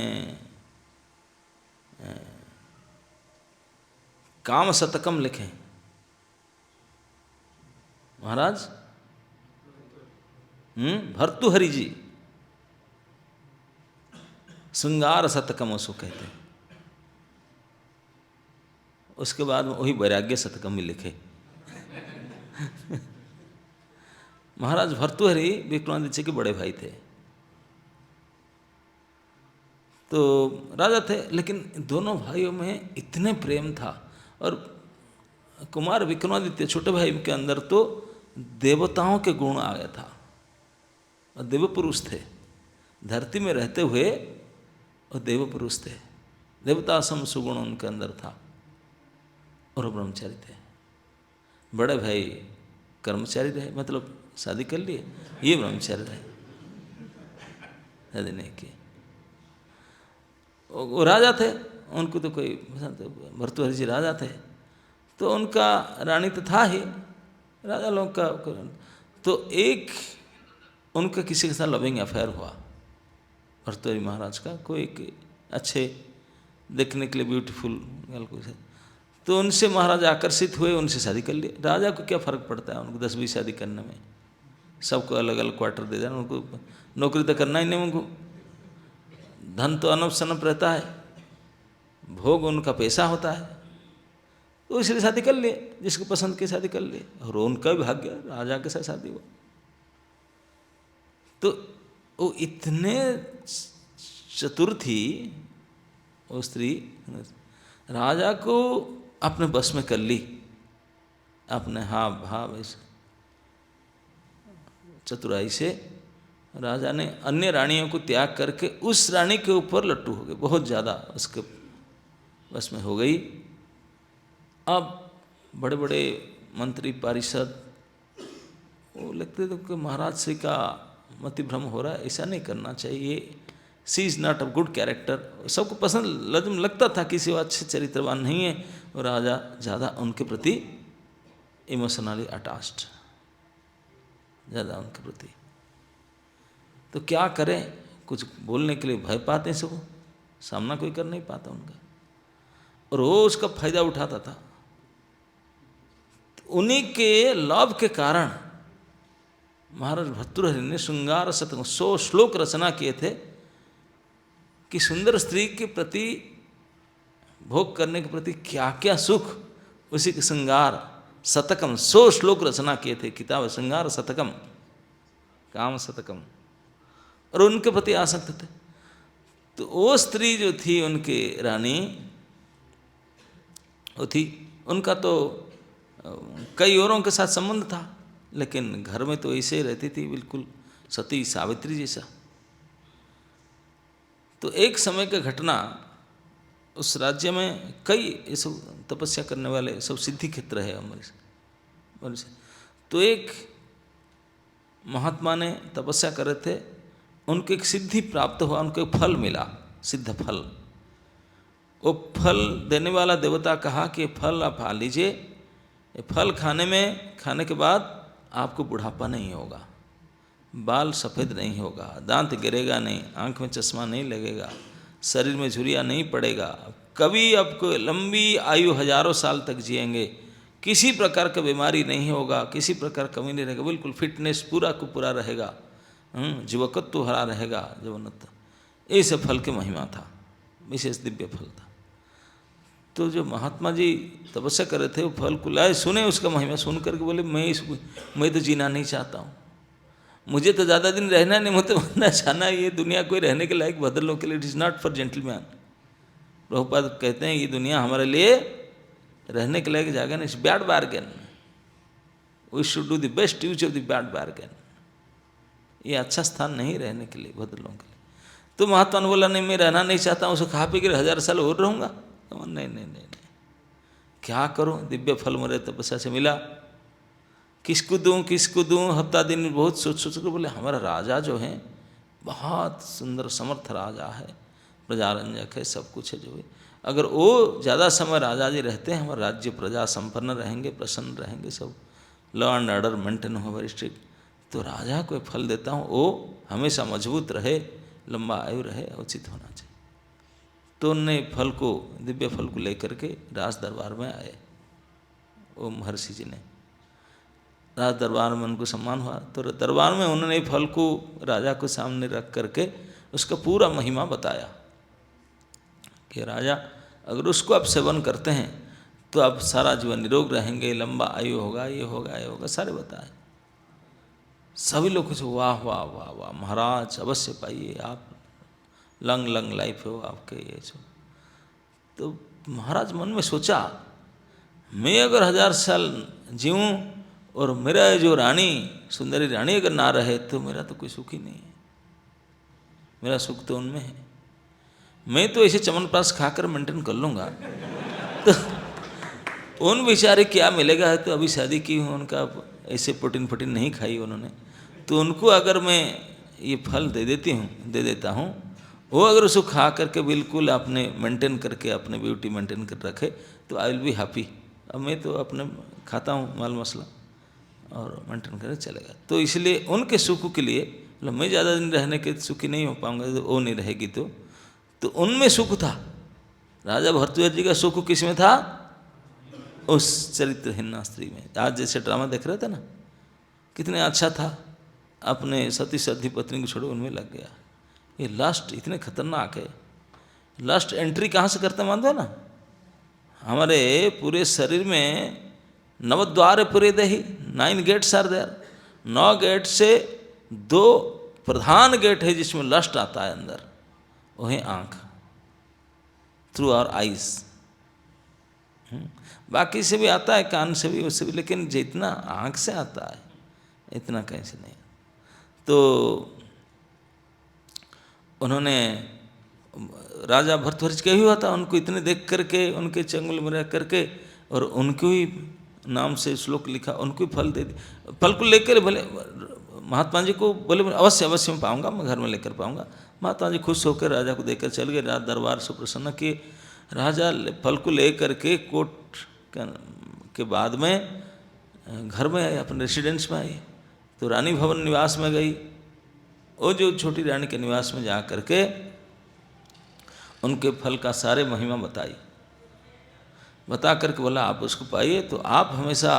काम शतकम लिखे महाराज भर्तृहरि जी श्रृंगार शतकम उसको कहते हैं। उसके बाद वही वैराग्य शतकम भी लिखे। महाराज भर्तृहरि विक्रमादित्य के बड़े भाई थे, तो राजा थे, लेकिन दोनों भाइयों में इतने प्रेम था। और कुमार विक्रमादित्य छोटे भाई के अंदर तो देवताओं के गुण आ गया था, और देव पुरुष थे, धरती में रहते हुए और देव पुरुष थे, देवता सम सुगुण उनके अंदर था, और ब्रह्मचारी थे। बड़े भाई कर्मचारी रहे, मतलब शादी कर लिए, ये ब्रह्मचारी रहे, शादी नहीं की। वो राजा थे, उनको तो कोई भर्तृहरि जी राजा थे, तो उनका रानी तो था ही, राजा लोग का। तो एक उनका किसी के साथ लविंग अफेयर हुआ भर्तृहरि महाराज का, कोई एक अच्छे देखने के लिए ब्यूटीफुल गर्ल को, तो उनसे महाराज आकर्षित हुए, उनसे शादी कर लिए। राजा को क्या फ़र्क पड़ता है उनको 10-20 शादी करने में, सबको अलग अलग क्वार्टर दे देना, उनको नौकरी तो करना ही नहीं, उनको धन तो अनप शनप रहता है, भोग उनका पैसा होता है, तो इसलिए शादी कर लिए, जिसको पसंद की शादी कर लिए। और उनका भी भाग्य राजा के साथ शादी हुआ। तो वो इतने चतुर थी वो स्त्री, राजा को अपने बस में कर ली, अपने हाव भाव ऐसे चतुराई से राजा ने अन्य रानियों को त्याग करके उस रानी के ऊपर लट्टू हो गए, बहुत ज़्यादा उसके बस में हो गई। अब बड़े बड़े मंत्री पारिषद वो लगते थे कि महाराज श्री का मति भ्रम हो रहा है, ऐसा नहीं करना चाहिए, she is not a good character. सबको पसंद लगता था किसी वो अच्छे चरित्रवान नहीं है, और राजा ज़्यादा उनके प्रति इमोशनली अटैच्ड, ज़्यादा उनके प्रति। तो क्या करें, कुछ बोलने के लिए भय पाते हैं, सब सामना कोई कर नहीं पाता उनका, और वो उसका फायदा उठाता था। तो उन्हीं के लाभ के कारण महाराज भर्तृहरि ने श्रृंगार शतकम 100 श्लोक रचना किए थे कि सुंदर स्त्री के प्रति, भोग करने के प्रति क्या क्या सुख, उसी के श्रृंगार शतकम 100 श्लोक रचना किए थे, किताब श्रृंगार शतकम, काम शतकम, और उनके प्रति आसक्त थे। तो वो स्त्री जो थी उनके रानी, वो थी, उनका तो कई औरों के साथ संबंध था, लेकिन घर में तो ऐसे ही रहती थी, बिल्कुल सती सावित्री जैसा। तो एक समय का घटना, उस राज्य में कई ऐसे तपस्या करने वाले सब सिद्धि क्षेत्र है हमारे से। तो एक महात्मा ने तपस्या कर रहे थे, उनको एक सिद्धि प्राप्त हुआ, उनको एक फल मिला, सिद्ध फल। वो फल देने वाला देवता कहा कि ये फल आप खा लीजिए, ये फल खाने के बाद आपको बुढ़ापा नहीं होगा, बाल सफ़ेद नहीं होगा, दांत गिरेगा नहीं, आंख में चश्मा नहीं लगेगा, शरीर में झुर्रियाँ नहीं पड़ेगा, कभी आपको लंबी आयु हजारों साल तक जिएंगे, किसी प्रकार का बीमारी नहीं होगा, किसी प्रकार कमी नहीं रहेगा, बिल्कुल फिटनेस पूरा को पूरा रहेगा, जीवकत्व भरा रहेगा, जवनत्व। ऐसे फल की महिमा था, विशेष दिव्य फल था। तो जो महात्मा जी तपस्या कर रहे थे, वो फल को लाए, सुने उसका महिमा, सुन करके बोले मैं तो जीना नहीं चाहता हूँ, मुझे तो ज़्यादा दिन रहना नहीं, मुझे मरना चाहना, ये दुनिया कोई रहने के लायक भद्र के लिए, it is not for gentleman. Prabhupada कहते हैं ये दुनिया हमारे लिए रहने के लायक जगह नहीं, it's bad bargain, we should do the best use of the bad bargain. ये अच्छा स्थान नहीं रहने के लिए भद्र लोगों के लिए। तो महात्मा ने बोला नहीं, मैं रहना नहीं चाहता हूँ, उसे खा पी कर 1000 साल और रहूँगा। नहीं नहीं नहीं नहीं, क्या करूँ, दिव्य फल मेरे तपस्या से मिला, किसको दूँ, हफ्ता दिन में बहुत सोच कर बोले हमारा राजा जो है बहुत सुंदर समर्थ राजा है, प्रजारंजक है, सब कुछ है जो है, अगर वो ज़्यादा समय राजा जी रहते हैं, हमारा राज्य प्रजा संपन्न रहेंगे, प्रसन्न रहेंगे, सब लॉ एंड ऑर्डर मेंटेन हो वेरी स्ट्रिक्ट, तो राजा को फल देता हूँ, वो हमेशा मजबूत रहे, लंबा आयु रहे, उचित होना चाहिए। तो उनने फल को, दिव्य फल को लेकर के राज दरबार में आए। वो महर्षि जी ने राज दरबार में उनको सम्मान हुआ, तो दरबार में उन्होंने फल को राजा को सामने रख करके उसका पूरा महिमा बताया कि राजा अगर उसको आप सेवन करते हैं तो आप सारा जीवन निरोग रहेंगे, लंबा आयु होगा, ये होगा, ये होगा, सारे बताए। सभी लोग से वाह वाह वाह वाह महाराज अवश्य पाइए, आप लंग लंग लाइफ हो आपके, ये सब। तो महाराज मन में सोचा, मैं अगर 1000 साल जीऊँ और मेरा जो रानी, सुंदरी रानी अगर ना रहे तो मेरा तो कोई सुख ही नहीं है, मेरा सुख तो उनमें है। मैं तो ऐसे चमनप्राश खाकर मेंटेन कर लूँगा, तो उन बेचारे क्या मिलेगा। है तो अभी शादी की हूँ, उनका ऐसे प्रोटीन फोटीन नहीं खाई उन्होंने, तो उनको अगर मैं ये फल दे देता हूँ, वो अगर उसको खा करके बिल्कुल आपने मेंटेन करके अपने ब्यूटी मेंटेन कर रखे तो आई विल बी हैप्पी। अब मैं तो अपने खाता हूँ माल मसला और मेंटेन करके चलेगा। तो इसलिए उनके सुख के लिए, मतलब मैं ज़्यादा दिन रहने के सुखी नहीं हो पाऊँगा, तो वो नहीं रहेगी तो उनमें सुख था। राजा भरद्वाज जी का सुख किस में था? उस चरित्रहीन स्त्री में। आज जैसे ड्रामा देख रहे थे ना, कितने अच्छा था, अपने सती सधी पत्नी को छोड़ो उनमें लग गया। ये लास्ट इतने खतरनाक है। लास्ट एंट्री कहाँ से करते मानते हो ना, हमारे पूरे शरीर में नवद्वार पूरे दही, 9 गेट्स आर देयर। 9 गेट से 2 प्रधान गेट है जिसमें लस्ट आता है अंदर, वो है आँख, थ्रू आवर आइज। बाकी से भी आता है, कान से भी, उससे भी, लेकिन जितना आँख से आता है इतना कहीं से नहीं। तो उन्होंने राजा भरद्वाज के ही हुआ था, उनको इतने देख करके, उनके चंगुल में रह करके, और उनको ही नाम से श्लोक लिखा, उनको ही फल दे दिया। फल को लेकर भले महात्मा जी को बोले अवश्य अवश्य मैं पाऊँगा, मैं घर में लेकर पाऊँगा। महात्मा जी खुश होकर राजा को देकर चल गए। राज दरबार से प्रसन्न किए। राजा फल को ले करके कोर्ट के बाद में घर में आए, अपने रेसिडेंस में आई। तो रानी भवन निवास में गई। वो जो छोटी रानी के निवास में जा करके उनके फल का सारे महिमा बता करके बोला आप उसको पाइए तो आप हमेशा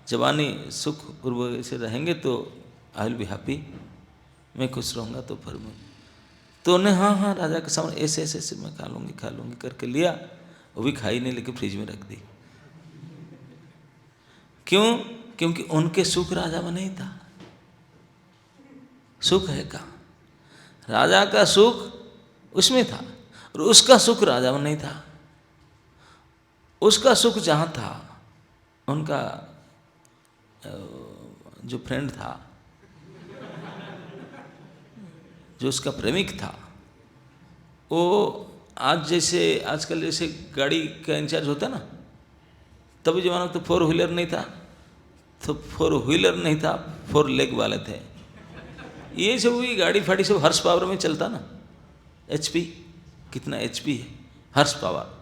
जवानी सुख पूर्वक से रहेंगे, तो आई विल बी हैप्पी, मैं खुश रहूँगा। तो फिर मैं तो उन्हें हाँ राजा के सामने ऐसे ऐसे ऐसे मैं खा लूँगी करके लिया। वो भी खाई नहीं, लेकिन फ्रिज में रख दी। क्यों? क्योंकि उनके सुख राजा में नहीं था। सुख है कहाँ? राजा का सुख उसमें था, और उसका सुख राजा में नहीं था। उसका सुख जहाँ था, उनका जो फ्रेंड था, जो उसका प्रेमिक था, वो आजकल जैसे गाड़ी का इंचार्ज होता है ना, तभी जमाना तो 4 व्हीलर नहीं था, तो 4 व्हीलर नहीं था, 4 लेग वाले थे। ये सब हुई गाड़ी फाड़ी सब हॉर्स पावर में चलता ना। HP कितना HP है, हॉर्स पावर।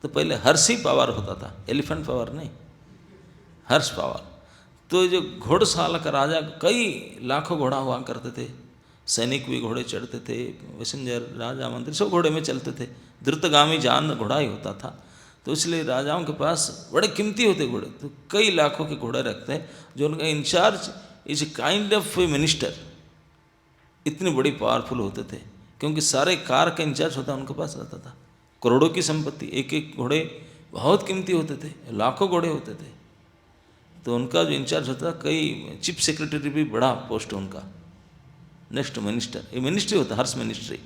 तो पहले हर्षी पावर होता था, एलिफेंट पावर नहीं, हर्ष पावर। तो जो घोड़शाला का राजा, कई लाखों घोड़ा हुआ करते थे, सैनिक भी घोड़े चढ़ते थे, पैसेंजर, राजा मंत्री सब घोड़े में चलते थे। द्रुतगामी जान घोड़ा ही होता था। तो इसलिए राजाओं के पास बड़े कीमती होते घोड़े, तो कई लाखों के घोड़े रखते हैं। जो उनका incharge is a kind of a minister, इतने बड़ी पावरफुल होते थे, क्योंकि सारे कार का इंचार्ज होता उनके पास रहता था। करोड़ों की संपत्ति, एक एक घोड़े बहुत कीमती होते थे, लाखों घोड़े होते थे। तो उनका जो इंचार्ज होता था, कई चीफ सेक्रेटरी भी बड़ा पोस्ट है उनका, नेक्स्ट मिनिस्टर। ये मिनिस्ट्री होता है, हर्ष मिनिस्ट्री।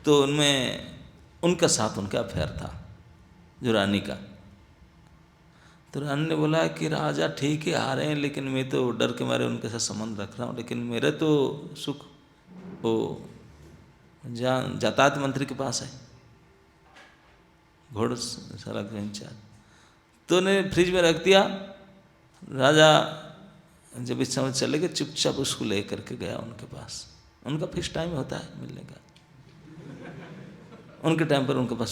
तो उनमें उनका साथ उनका अफेयर था, जो रानी का। तो रानी ने बोला कि राजा ठीक है आ रहे हैं, लेकिन मैं तो डर के मारे उनके साथ संबंध रख रहा हूँ, लेकिन मेरे तो सुख वो यातायात मंत्री के पास है, घोड़शाला का इंचार्ज। तो उन्हें फ्रिज में रख दिया। राजा जब इस समय चले गए, चुपचाप उसको ले करके गया उनके पास। उनका फिक्स टाइम होता है मिलने का, उनके टाइम पर उनके पास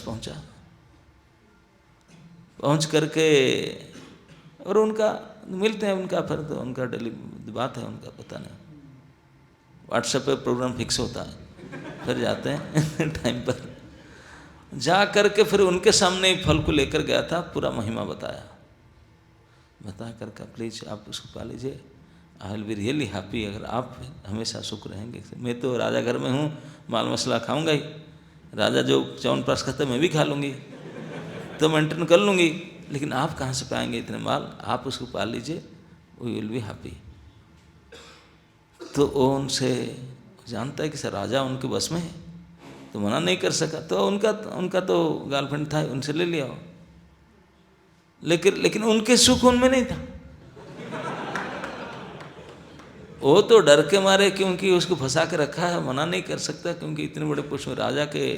पहुंच करके, और उनका मिलते हैं उनका, फिर तो उनका डेली बात है उनका, पता नहीं व्हाट्सएप पे प्रोग्राम फिक्स होता है, फिर जाते हैं टाइम पर। जा कर के फिर उनके सामने ही फल को लेकर गया था, पूरा महिमा बताया, बता करके प्लीज आप उसको पा लीजिए, I will be really happy, अगर आप हमेशा सुख रहेंगे। मैं तो राजा घर में हूँ, माल मसला खाऊंगा ही, राजा जो च्यवनप्राश खाता है मैं भी खा लूँगी, तो मेंटेन कर लूँगी, लेकिन आप कहाँ से पाएंगे इतने माल, आप उसको पा लीजिए, वी विल बी हैप्पी। तो वो उनसे जानता है कि सर राजा उनके बस में है, तो मना नहीं कर सका, तो उनका तो गर्लफ्रेंड था, उनसे ले लिया हो, लेकिन उनके सुख उनमें नहीं था। वो तो डर के मारे, क्योंकि उसको फंसा के रखा है, मना नहीं कर सकता, क्योंकि इतने बड़े पुरुष में राजा के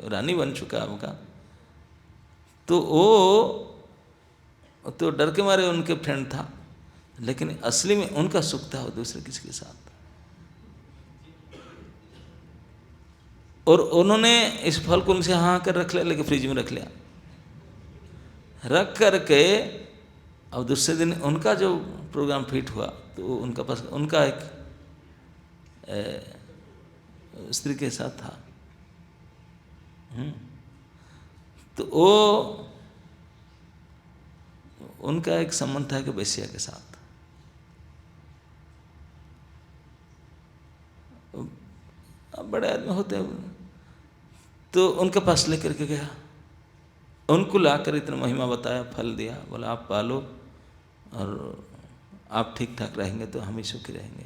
रानी बन चुका है उनका, तो वो तो डर के मारे उनके फ्रेंड था, लेकिन असली में उनका सुख था वो दूसरे किसी के साथ। और उन्होंने इस फल को उनसे हाँ कर रख लिया, लेकिन फ्रिज में रख लिया, रख करके अब दूसरे दिन उनका जो प्रोग्राम फिट हुआ, तो उनका पास उनका एक स्त्री के साथ था, तो वो उनका एक संबंध था कि वेश्या के साथ। अब बड़े आदमी होते हैं, तो उनके पास लेकर के गया, उनको लाकर इतना महिमा बताया, फल दिया, बोला आप पालो और आप ठीक ठाक रहेंगे तो हम ही सुखी रहेंगे।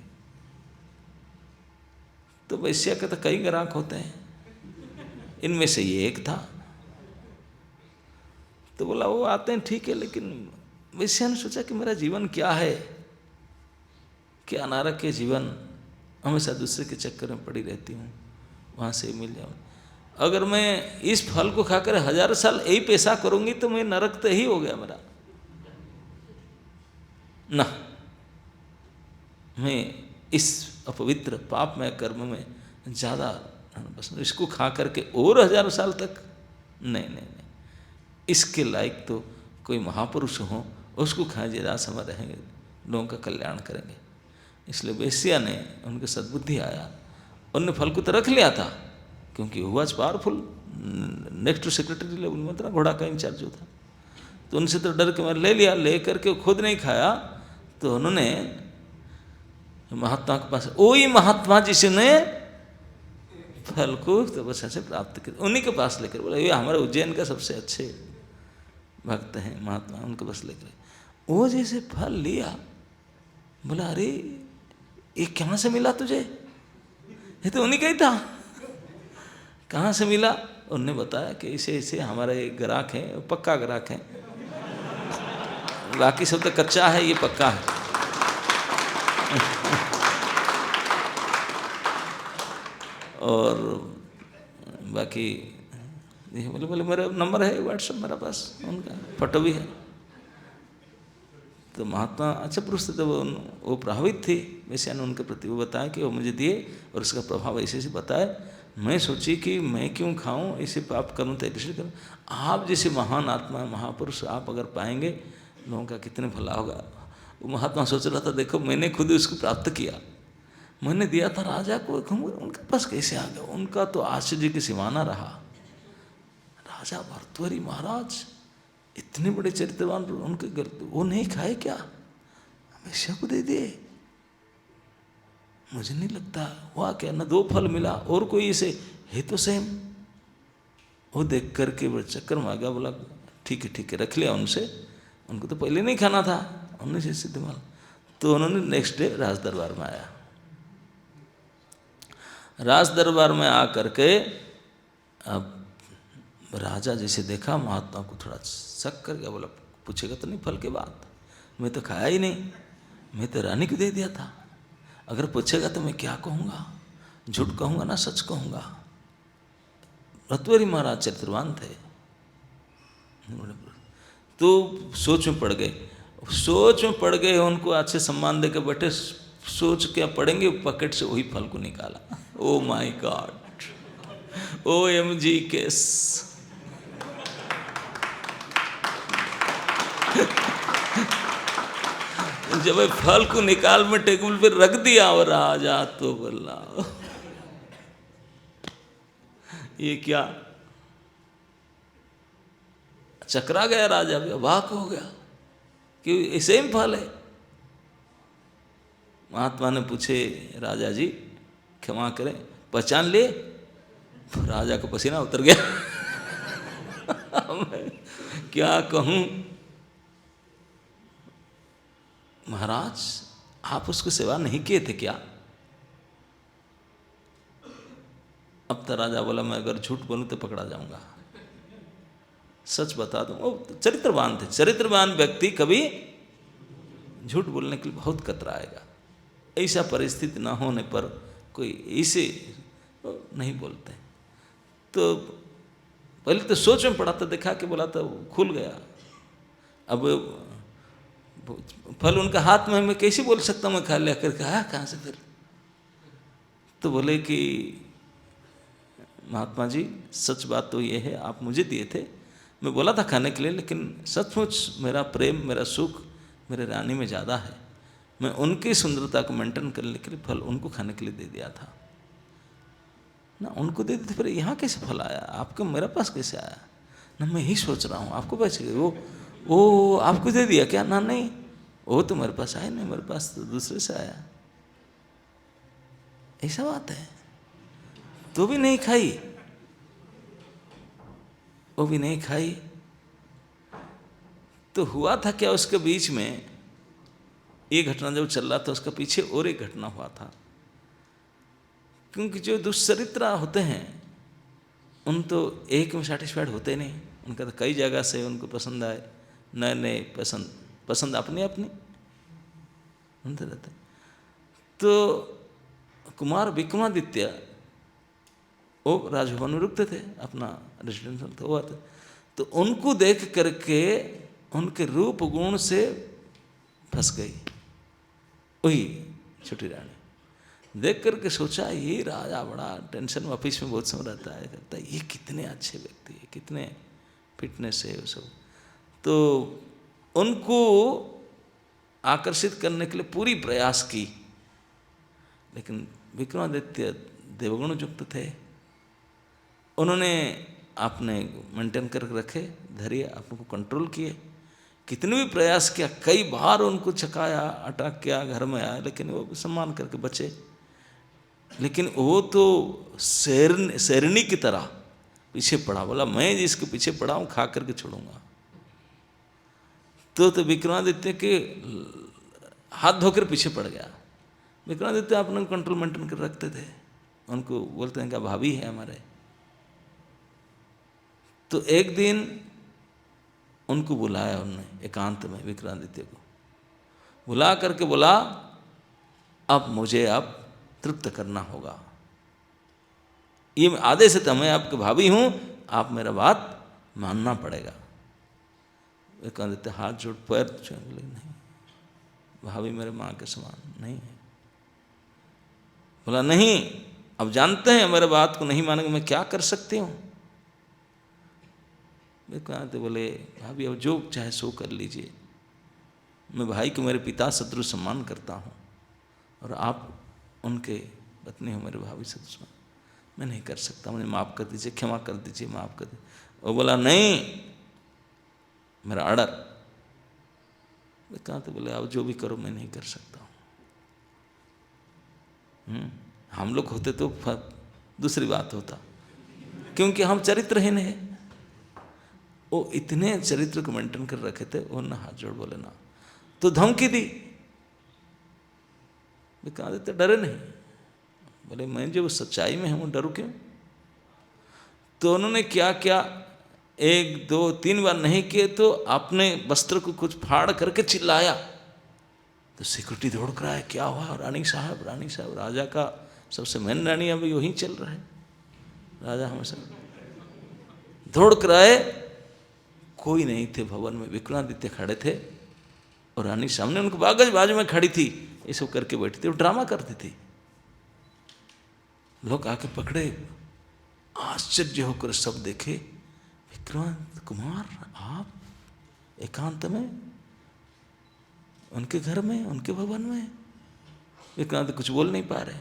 तो वैश्या के तो कई ग्राहक होते हैं, इनमें से ये एक था। तो बोला वो आते हैं ठीक है, लेकिन वैश्या ने सोचा कि मेरा जीवन क्या है, क्या अनारक है जीवन, हमेशा दूसरे के चक्कर में पड़ी रहती हूँ, वहाँ से मिल जाऊँ। अगर मैं इस फल को खाकर 1000 साल यही पेशा करूँगी तो मैं नरक तो ही हो गया मेरा ना, मैं इस अपवित्र पापमय कर्म में ज़्यादा बस इसको खा करके और 1000 साल तक नहीं, इसके लायक तो कोई महापुरुष हो, उसको खाए ज़्यादा समय रहेंगे, लोगों का कल्याण करेंगे। इसलिए वेश्या ने उनके सद्बुद्धि आया, उनने फल को तो रख लिया था, क्योंकि वो was powerful, next secretary level में था, घोड़ा का इंचार्ज जो था, तो उनसे तो डर के मारे ले लिया, ले करके खुद नहीं खाया, तो उन्होंने महात्मा के पास, वही महात्मा जिसने फल को तपस्या से प्राप्त किया, उन्हीं के पास लेकर बोला, ये हमारे उज्जैन का सबसे अच्छे भक्त हैं महात्मा, उनके पास लेकर वो जैसे फल लिया, बोला अरे ये कहाँ से मिला तुझे, ये तो उन्हीं का ही था, कहाँ से मिला। उन्होंने बताया कि ऐसे हमारे ग्राहक हैं, पक्का ग्राहक हैं, बाकी सब तो कच्चा है, ये पक्का है। और बाकी बोले मेरा नंबर है व्हाट्सएप मेरा पास, उनका फोटो भी है। तो महात्मा अच्छा पुरुष थे, तो वो प्रभावित थे वैसे ने उनके प्रति, वो बताया कि वो मुझे दिए और उसका प्रभाव ऐसे बताए। मैं सोची कि मैं क्यों खाऊं, इसे पाप करूं तो ऐसे करूं। आप जैसे महान आत्मा महापुरुष आप अगर पाएंगे, लोगों का कितने भला होगा। वो महात्मा सोच रहा था देखो मैंने खुद उसको प्राप्त किया, मैंने दिया था राजा को, उनके पास कैसे आ गया। उनका तो आश्चर्य की सीमाना रहा। राजा भर्तृहरि महाराज इतने बड़े चरित्रवान, उनके घर वो नहीं खाए क्या, हमेशा को दे दिए। मुझे नहीं लगता हुआ क्या, न 2 फल मिला और कोई इसे है तो सेम। वो देख करके बड़े चक्कर में आ गया, बोला ठीक है रख लिया उनसे, उनको तो पहले नहीं खाना था, उन्होंने से सिद्धमाल। तो उन्होंने नेक्स्ट डे राज दरबार में आया। राज दरबार में आ करके अब राजा जैसे देखा महात्मा को थोड़ा शक कर गया, बोला पूछेगा तो नहीं फल के बात, मैं तो खाया ही नहीं, मैं तो रानी को दे दिया था, अगर पूछेगा तो मैं क्या कहूँगा, झूठ कहूँगा ना सच कहूँगा। भर्तृहरि महाराज चरित्रवान थे। तो सोच में पड़ गए, उनको अच्छे सम्मान देकर बैठे, सोच क्या पड़ेंगे, पॉकेट से वही फल को निकाला। Oh my God, OMG case. जब फल को निकाल में टेबल पे रख दिया और राजा तो बोला ये क्या, चकरा गया राजा भी, अवाक हो गया कि ऐसे ही फल है। महात्मा ने पूछे राजा जी क्षमा करें, पहचान लिए? राजा को पसीना उतर गया मैं क्या कहूं, महाराज आप उसको सेवा नहीं किए थे क्या? अब तो राजा बोला मैं अगर झूठ बोलूं तो पकड़ा जाऊंगा, सच बता दूं। वो चरित्रवान थे, चरित्रवान व्यक्ति कभी झूठ बोलने के लिए बहुत कतराएगा। ऐसा परिस्थिति ना होने पर कोई ऐसे नहीं बोलते। तो पहले तो सोच में पड़ा, तो देखा कि बोला तो खुल गया। अब फल उनका हाथ में, मैं कैसे बोल सकता हूँ मैं खा लिया करके, आया कहाँ से फिर? तो बोले कि महात्मा जी सच बात तो ये है आप मुझे दिए थे, मैं बोला था खाने के लिए, लेकिन सचमुच मेरा प्रेम मेरा सुख मेरे रानी में ज़्यादा है, मैं उनकी सुंदरता को मेंटेन करने के लिए फल उनको खाने के लिए दे दिया था ना, उनको दे दिए। फिर यहाँ कैसे फल आया आपको, मेरे पास कैसे आया ना? मैं यही सोच रहा हूँ आपको पैसे वो आपको दे दिया क्या? ना नहीं, वो तो मेरे पास आया नहीं, मेरे पास तो दूसरे से आया। ऐसा बात है। तो भी नहीं खाई, वो भी नहीं खाई। तो हुआ था क्या उसके बीच में, ये घटना जब चल रहा था उसका पीछे और एक घटना हुआ था। क्योंकि जो दुष्चरित्र होते हैं उन तो एक में सेटिस्फाइड होते नहीं, उनका तो कई जगह से उनको पसंद आए, नए नए पसंद अपनी अपनी होते रहते। तो कुमार विक्रमादित्य वो राजभवन में रुकते थे, अपना रेजिडेंशियल था वो आते, तो उनको देख करके उनके रूप गुण से फंस गई वही छोटी रानी। देख करके सोचा ये राजा बड़ा टेंशन में, ऑफिस में बहुत समय रहता है, कहता है ये कितने अच्छे व्यक्ति है, कितने फिटनेस है वो सब। तो उनको आकर्षित करने के लिए पूरी प्रयास की, लेकिन विक्रमादित्य देवगुण युक्त थे, उन्होंने आपने मेंटेन करके रखे, धैर्य आपको कंट्रोल किए, कितने भी प्रयास किया, कई बार उनको चकाया अटैक किया, घर में आया, लेकिन वो सम्मान करके बचे। लेकिन वो तो शेरनी की तरह पीछे पड़ा, बोला मैं जिसके पीछे पड़ा हूँ खा करके छोड़ूंगा। तो विक्रमादित्य के हाथ धोकर पीछे पड़ गया। विक्रमादित्य अपने कंट्रोल मेंटेन कर रखते थे, उनको बोलते हैं क्या भाभी है हमारे। तो एक दिन उनको बुलाया उन्होंने एकांत में, विक्रमादित्य को बुला करके बोला अब मुझे अब तृप्त करना होगा, ये आदेश है, मैं आपके भाभी हूं, आप मेरा बात मानना पड़ेगा। विक्रमादित्य हाथ जोड़ पैर छुए, बोले नहीं भाभी मेरे माँ के समान नहीं है। बोला नहीं, अब जानते हैं मेरे बात को नहीं मानेंगे, मैं क्या कर सकती हूँ। विक्रमादित्य बोले भाभी अब जो चाहे सो कर लीजिए, मैं भाई को मेरे पिता शत्रु सम्मान करता हूँ, और आप उनके पत्नी हो मेरे भाभी शत्रु, मैं नहीं कर सकता, मुझे माफ़ कर दीजिए, क्षमा कर दीजिए, माफ़ कर दीजिए। वो बोला नहीं मेरा ऑर्डर। कहा तो बोले आप जो भी करो मैं नहीं कर सकता हूँ। हम लोग होते तो दूसरी बात होता, क्योंकि हम चरित्रहीन है। वो इतने चरित्र को मेंटेन कर रखे थे, वो ना हाथ जोड़ बोले ना, तो धमकी दी। कहा देते डरे नहीं, बोले मैं जो सच्चाई में हूँ डरूं क्यों। तो उन्होंने क्या क्या 1 2 3 बार नहीं किए, तो अपने वस्त्र को कुछ फाड़ करके चिल्लाया, तो सिक्योरिटी दौड़ कर आया, क्या हुआ रानी साहब, रानी साहब, राजा का सबसे मेन रानी अभी वहीं चल रहा है, राजा हमेशा दौड़ कर आए। कोई नहीं थे भवन में, विक्रमादित्य खड़े थे और रानी सामने उनको बाजू में खड़ी थी, ये सब करके बैठी थी, वो ड्रामा करती थी। लोग आके पकड़े, आश्चर्य होकर सब देखे, विक्रांत कुमार आप एकांत में उनके घर में, उनके भवन में। विक्रांत कुछ बोल नहीं पा रहे,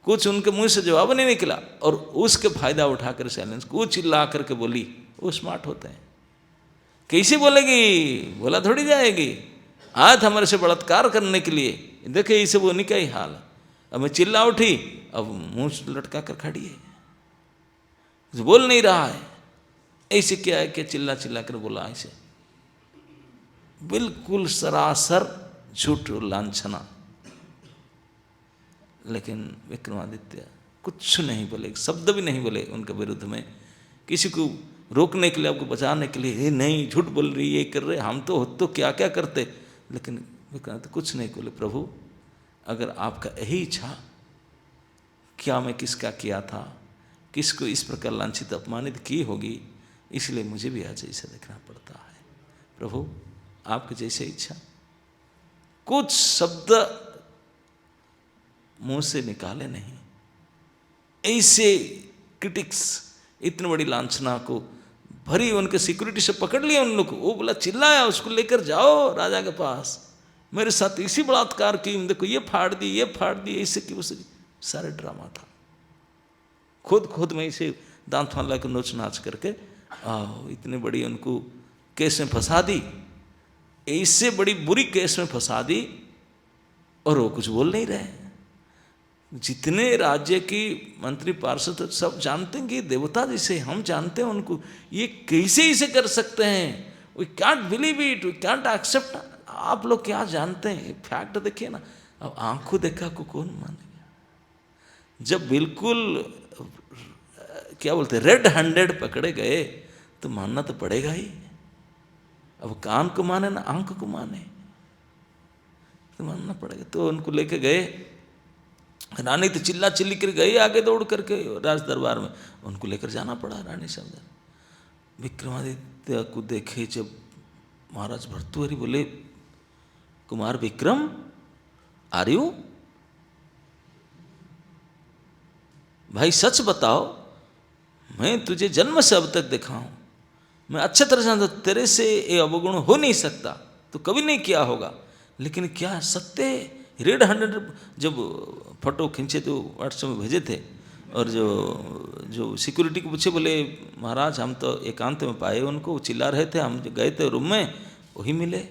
कुछ उनके मुंह से जवाब नहीं निकला, और उसके फायदा उठाकर साइलेंस को चिल्ला करके बोली। वो स्मार्ट होते हैं। कैसे बोलेगी? बोला थोड़ी जाएगी। आज हमारे से बलात्कार करने के लिए, देखे इसे वो नहीं का ही हाल। अब मैं चिल्ला उठी, अब मुंह लटका कर खड़ी है, बोल नहीं रहा है। ऐसे क्या है कि चिल्ला चिल्ला कर बोला ऐसे, बिल्कुल सरासर झूठ और लांछना। लेकिन विक्रमादित्य कुछ नहीं बोले, एक शब्द भी नहीं बोले उनके विरुद्ध में। किसी को रोकने के लिए, आपको बचाने के लिए, ये नहीं झूठ बोल रही, ये कर रहे, हम तो क्या क्या करते। लेकिन विक्रांत कुछ नहीं बोले। प्रभु, अगर आपका यही इच्छा, क्या मैं किसका किया था, किसको इस प्रकार लांछित अपमानित की होगी, इसलिए मुझे भी आज ऐसा देखना पड़ता है। प्रभु, आपकी जैसे इच्छा। कुछ शब्द मुंह से निकाले नहीं। ऐसे क्रिटिक्स इतनी बड़ी लांछना को भरी, उनके सिक्योरिटी से पकड़ लिया उन लोग को। वो बोला, चिल्लाया, उसको लेकर जाओ राजा के पास, मेरे साथ इसी बलात्कार की, देखो ये फाड़ दी, ये फाड़ दी, ऐसे की उसे सारे ड्रामा था। खुद में इसे दांत फान कर नोच नाच करके इतनी बड़ी उनको केस में फंसा दी, ऐसे बड़ी बुरी केस में फंसा दी, और वो कुछ बोल नहीं रहे। जितने राज्य की मंत्री पार्षद सब जानते हैं कि देवता जैसे हम जानते हैं उनको, ये कैसे इसे कर सकते हैं। We can't believe it, we can't accept. आप लोग क्या जानते हैं, फैक्ट देखिए ना। अब आंखों देखा को कौन मानेगा? जब बिल्कुल क्या बोलते रेड हैंडेड पकड़े गए तो मानना तो पड़ेगा ही। अब कान को माने ना आंख को माने, तो मानना पड़ेगा। तो उनको लेके गए, रानी तो चिल्ला चिल्ली कर गई आगे दौड़ करके राज दरबार में, उनको लेकर जाना पड़ा रानी साहब। विक्रमादित्य को देखे जब महाराज भर्तृहरि बोले, कुमार विक्रम, आर यू? भाई सच बताओ, मैं तुझे जन्म से अब तक देखा हूं, मैं अच्छे तरह से जानता, तेरे से ये अवगुण हो नहीं सकता, तो कभी नहीं किया होगा। लेकिन क्या सत्य है? रेड हैंडेड जब फोटो खींचे तो व्हाट्सएप में भेजे थे, और जो सिक्योरिटी को पूछे, बोले महाराज हम तो एकांत में पाए उनको, वो चिल्ला रहे थे, हम गए थे रूम में, वही मिले,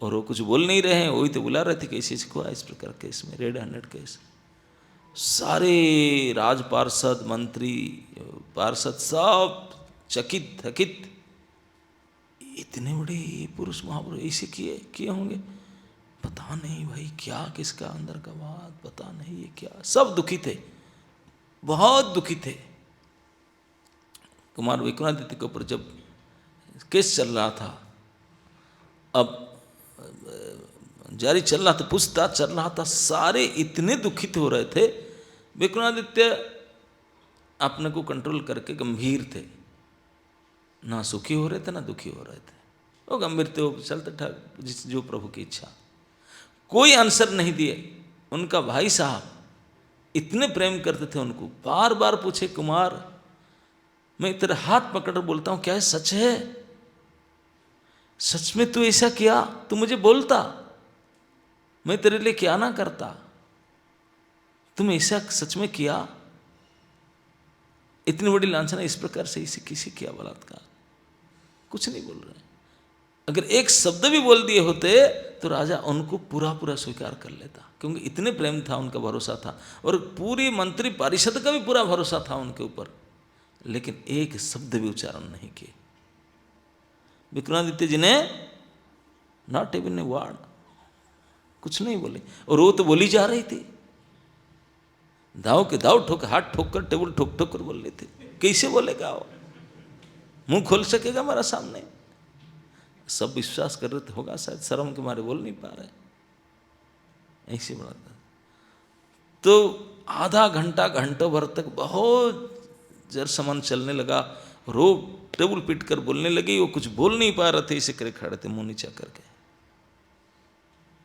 और वो कुछ बोल नहीं रहे हैं, वही तो बुला रहे थे कैसे इसको इस प्रकार केस में, रेड हैंडेड केस। सारे राज पार्षद, मंत्री पार्षद सब चकित थकित, इतने बड़े पुरुष महापुरुष ऐसे किए होंगे, पता नहीं भाई क्या किसका अंदर का बात, पता नहीं ये क्या। सब दुखी थे, बहुत दुखी थे। कुमार विक्रमादित्य के ऊपर जब केस चल रहा था, अब जारी चल रहा था, पूछताछ चल रहा था, सारे इतने दुखित हो रहे थे। विक्रमादित्य अपने को कंट्रोल करके गंभीर थे, ना सुखी हो रहे थे ना दुखी हो रहे थे, वो गंभीर थे, वो चलते ठाक जिस जो प्रभु की इच्छा। कोई आंसर नहीं दिए। उनका भाई साहब इतने प्रेम करते थे उनको, बार बार पूछे, कुमार मैं तेरा हाथ पकड़ बोलता हूं, क्या है सच है? सच में तू ऐसा किया? तू मुझे बोलता, मैं तेरे लिए क्या ना करता। तुम ऐसा सच में किया? इतनी बड़ी लांछना इस प्रकार से इसे किसी किया बलात्कार? कुछ नहीं बोल रहे। अगर एक शब्द भी बोल दिए होते तो राजा उनको पूरा पूरा स्वीकार कर लेता, क्योंकि इतने प्रेम था, उनका भरोसा था, और पूरी मंत्री परिषद का भी पूरा भरोसा था उनके ऊपर। लेकिन एक शब्द भी उच्चारण नहीं किए विक्रमादित्य जी ने, नॉट इवन ए वर्ड, कुछ नहीं बोले। और वो तो बोली जा रही थी, दाव के दाव ठोक, हाथ ठोक कर, टेबल ठोक ठोक कर बोल रहे थे। कैसे बोलेगा वो? मुंह खोल सकेगा हमारा सामने? सब विश्वास कर रहे थे, होगा शायद शर्म के मारे बोल नहीं पा रहे, ऐसे बड़ा था। तो आधा घंटा घंटों भर तक बहुत जर समान चलने लगा, रो टेबल पीट कर बोलने लगी, वो कुछ बोल नहीं पा रहे थे, इसे करे खड़े थे मुंह नीचा करके।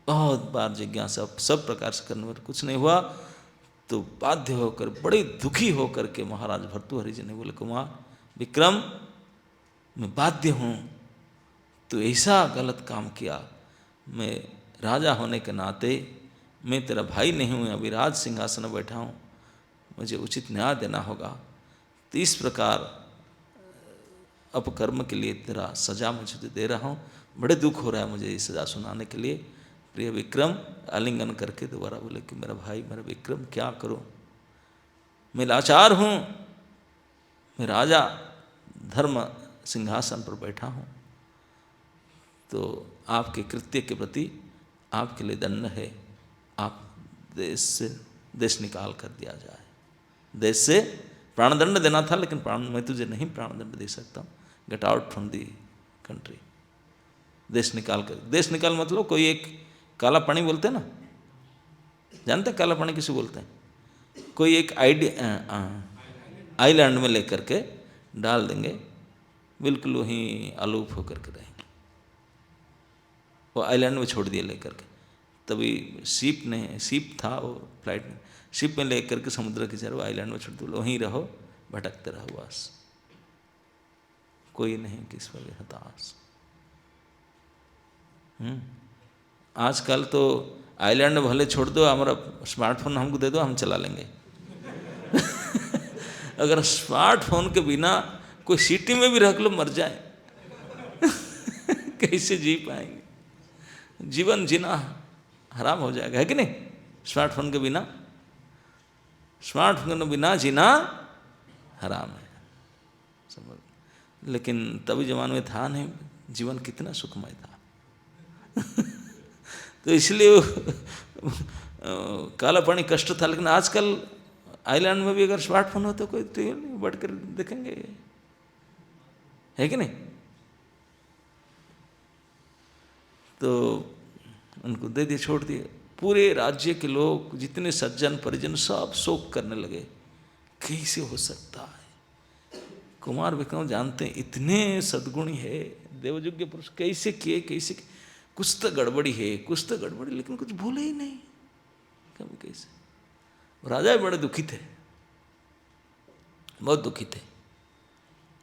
बहुत बार जिज्ञासा सब प्रकार से करने पर कुछ नहीं हुआ, तो बाध्य होकर, बड़े दुखी होकर के महाराज भर्तृहरि जी ने बोले, कुमार विक्रम, मैं बाध्य हूं, तो ऐसा गलत काम किया, मैं राजा होने के नाते मैं तेरा भाई नहीं हूँ, अभी राज सिंहासन में बैठा हूँ, मुझे उचित न्याय देना होगा। तो इस प्रकार अपकर्म के लिए तेरा सजा मुझे दे रहा हूँ, बड़े दुख हो रहा है मुझे ये सजा सुनाने के लिए। प्रिय विक्रम आलिंगन करके दोबारा बोले कि मेरा भाई, मेरा विक्रम, क्या करूं, मैं लाचार हूं, मैं राजा धर्म सिंहासन पर बैठा हूं, तो आपके कृत्य के प्रति आपके लिए दंड है, आप देश से देश निकाल कर दिया जाए। देश से प्राणदंड देना था, लेकिन मैं तुझे नहीं प्राणदंड दे सकता, get out from the country. देश निकाल कर, देश निकाल मतलब कोई एक काला पानी बोलते हैं ना, जानते हैं काला पानी किसे बोलते हैं? कोई एक आइलैंड में लेकर के डाल देंगे, बिल्कुल वहीं आलूप होकर के रहेंगे। वो आइलैंड में छोड़ दिए लेकर के, तभी शिप था वो फ्लाइट में, शिप में लेकर के समुद्र के चारों आइलैंड में छोड़ दो, वहीं रहो, भटकते रहो बस, कोई नहीं किस पर हताश। आजकल तो आइलैंड भले छोड़ दो, हमारा स्मार्टफोन हमको दे दो, हम चला लेंगे। अगर स्मार्टफोन के बिना कोई सिटी में भी रख लो, मर जाए कैसे जी पाएंगे? जीवन जीना हराम हो जाएगा, है कि नहीं? स्मार्टफोन के बिना, स्मार्टफोन के बिना जीना हराम है, समझ। लेकिन तभी जमाने में था नहीं, जीवन कितना सुखमय था। तो इसलिए काला पानी कष्ट था। लेकिन आजकल आइलैंड में भी अगर स्मार्टफोन हो तो कोई तो नहीं, बैठ कर देखेंगे, है कि नहीं? तो उनको दे दिए, छोड़ दिए। पूरे राज्य के लोग, जितने सज्जन परिजन, सब शोक करने लगे, कैसे हो सकता है? कुमार विक्रम जानते हैं इतने सद्गुणी है, देवयोग्य पुरुष, कैसे किए, कैसे किए? कुछ तो गड़बड़ी है, कुछ तो गड़बड़ी, लेकिन कुछ भूले ही नहीं, कभी कैसे। राजा भी बड़े दुखी थे, बहुत दुखी थे।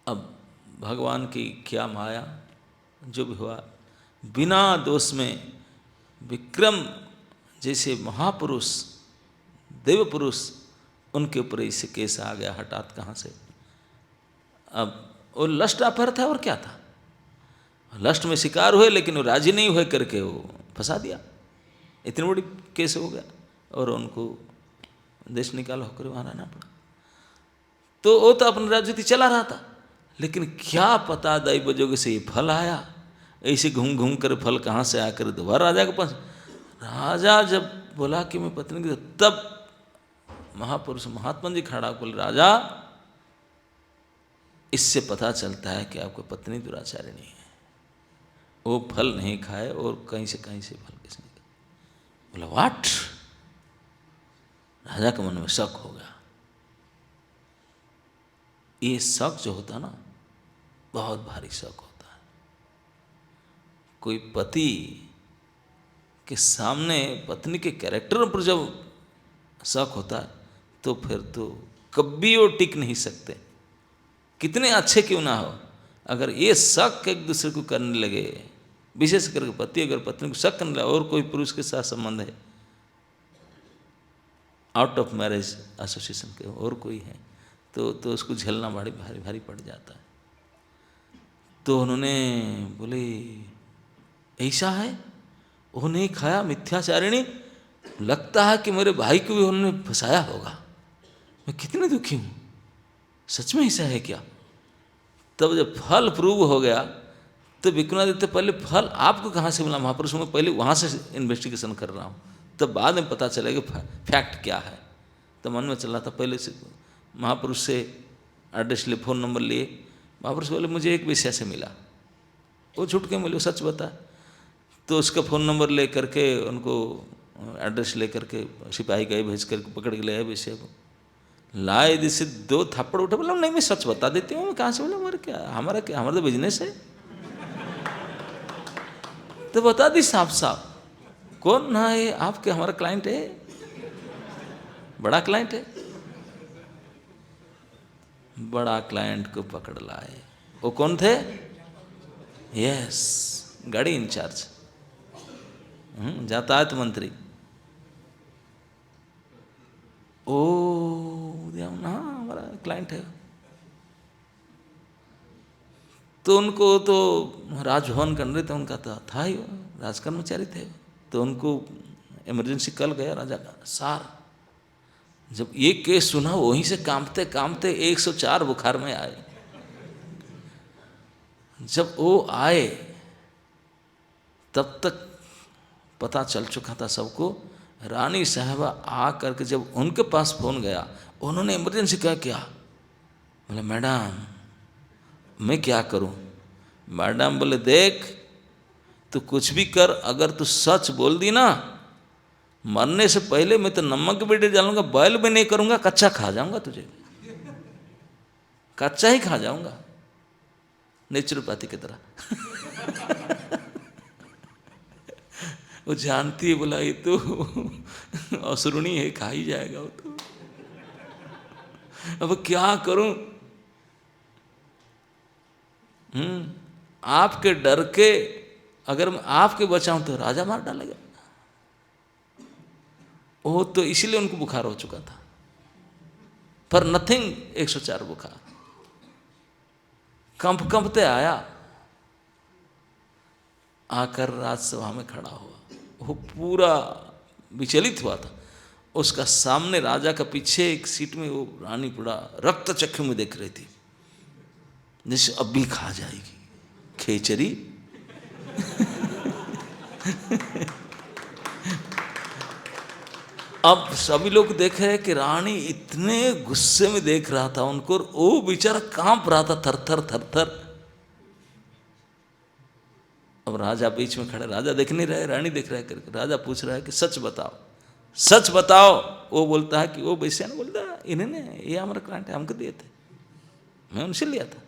अब भगवान की क्या माया, जो भी हुआ, बिना दोष में विक्रम जैसे महापुरुष, देव पुरुष, उनके ऊपर इससे केस आ गया हठात, कहाँ से? अब वो लस्ट अपहर था, और क्या था? लस्ट में शिकार हुए, लेकिन वो राजी नहीं हुए करके वो फंसा दिया, इतनी बड़ी केस हो गया, और उनको देश निकाल होकर वहाँ रहना पड़ा। तो वो तो अपनी राजनीति चला रहा था, लेकिन क्या पता दैव जोग से ये फल आया, ऐसे घूम घूम कर फल कहाँ से आकर दोबारा राजा के पास। राजा जब बोला कि मैं पत्नी की, तब महापुरुष महात्मा जी खड़ा बोले, राजा इससे पता चलता है कि आपकी पत्नी दुराचारिणी है, वो फल नहीं खाए और कहीं से फल किसने खाए। बोला व्हाट? राजा के मन में शक हो गया। ये शक जो होता ना, बहुत भारी शक होता है। कोई पति के सामने पत्नी के कैरेक्टर पर जब शक होता है, तो फिर तो कभी वो टिक नहीं सकते, कितने अच्छे क्यों ना हो। अगर ये शक एक दूसरे को करने लगे, विशेष करके पति अगर पत्नी को शक करने लगे, और कोई पुरुष के साथ संबंध है, आउट ऑफ मैरिज एसोसिएशन के और कोई है, तो उसको झेलना भारी भारी पड़ जाता है। तो उन्होंने बोले ऐसा है, वो नहीं खाया, मिथ्याचारिणी, लगता है कि मेरे भाई को भी उन्होंने फंसाया होगा, मैं कितने दुखी हूँ, सच में ऐसा है क्या? तब जब फल प्रूव हो गया, तो विक्रमादित्य पहले फल आपको कहाँ से मिला? महापुरुष में पहले वहाँ से इन्वेस्टिगेशन कर रहा हूँ, तब बाद में पता चलेगा फैक्ट क्या है। तो मन में चल रहा था, पहले से महापुरुष से एड्रेस लिए, फ़ोन नंबर लिए। महापुरुष बोले मुझे एक विषय से मिला, वो झूठ के मिले, सच बता। तो उसका फ़ोन नंबर ले करके, उनको एड्रेस ले करके सिपाही गए, भेज करके पकड़ के ले आए विषय को, लाए जिससे 2 थप्पड़ उठे। बोला नहीं मैं सच बता देती हूँ, मैं कहाँ से? बोला हमारा तो बिजनेस है। तो बता दी साफ साफ, कौन ना है आपके, हमारा क्लाइंट है, बड़ा क्लाइंट है। बड़ा क्लाइंट को पकड़ लाए। वो कौन थे? यस, गाड़ी इंचार्ज। यातायात मंत्री। ओ हाँ हमारा क्लाइंट है। तो उनको तो राजभवन करने थे, उनका तो था ही, राज कर्मचारी थे। तो उनको इमरजेंसी कल गया राजा का सार। जब ये केस सुना वहीं से कांपते कांपते 104 बुखार में आए। जब वो आए तब तक पता चल चुका था सबको। रानी साहबा आ करके जब उनके पास फोन गया, उन्होंने इमरजेंसी क्या किया। बोले मैडम मैं क्या करूं। मैडम बोले देख तू कुछ भी कर, अगर तू सच बोल दी ना, मरने से पहले मैं तो नमक भी डालूंगा, बॉयल भी नहीं करूंगा, कच्चा खा जाऊंगा, तुझे कच्चा ही खा जाऊंगा नेचुरोपैथी की तरह। वो जानती है, बोला ये तो असुरणी है, खा ही जाएगा वो तो। अब क्या करूं। आपके डर के अगर मैं आपके बचाऊं तो राजा मार डालेगा। वो तो इसीलिए उनको बुखार हो चुका था, पर नथिंग 104 बुखार। कंपते आया, आकर राजसभा में खड़ा हुआ। वो पूरा विचलित हुआ था। उसका सामने राजा का पीछे एक सीट में वो रानी पूरा रक्त चक्षु में देख रही थी, जैसे अब भी खा जाएगी खेचरी। अब सभी लोग देख रहे हैं कि रानी इतने गुस्से में देख रहा था उनको, और वो बेचारा कांप रहा था थर थर थर थर। अब राजा बीच में खड़े, राजा देख नहीं रहे, रानी देख रहा है करके। राजा पूछ रहा है कि सच बताओ, सच बताओ। वो बोलता है कि वो वैसे ना बोलता, इन्होंने ये हमारा क्लाइंट है, हमको दिए थे, मैं उनसे लिया था।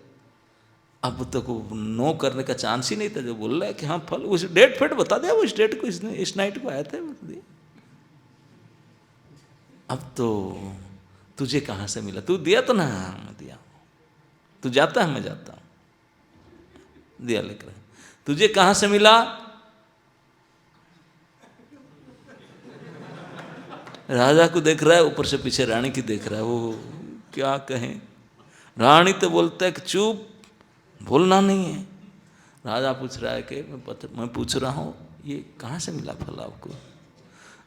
अब तक तो नो करने का चांस ही नहीं था। जो बोल रहा है कि हाँ फल, उस डेट फेट बता दिया, उस डेट को इसने इस नाइट को आया था। अब तो तुझे कहाँ से मिला, तू दिया तो ना। मैं दिया। तू जाता है, मैं जाता हूँ, दिया लेकर। तुझे कहाँ से मिला। राजा को देख रहा है, ऊपर से पीछे रानी की देख रहा है। वो क्या कहें। रानी तो बोलता है कि चुप, बोलना नहीं है। राजा पूछ रहा है कि मैं पूछ रहा हूँ ये कहाँ से मिला फल आपको।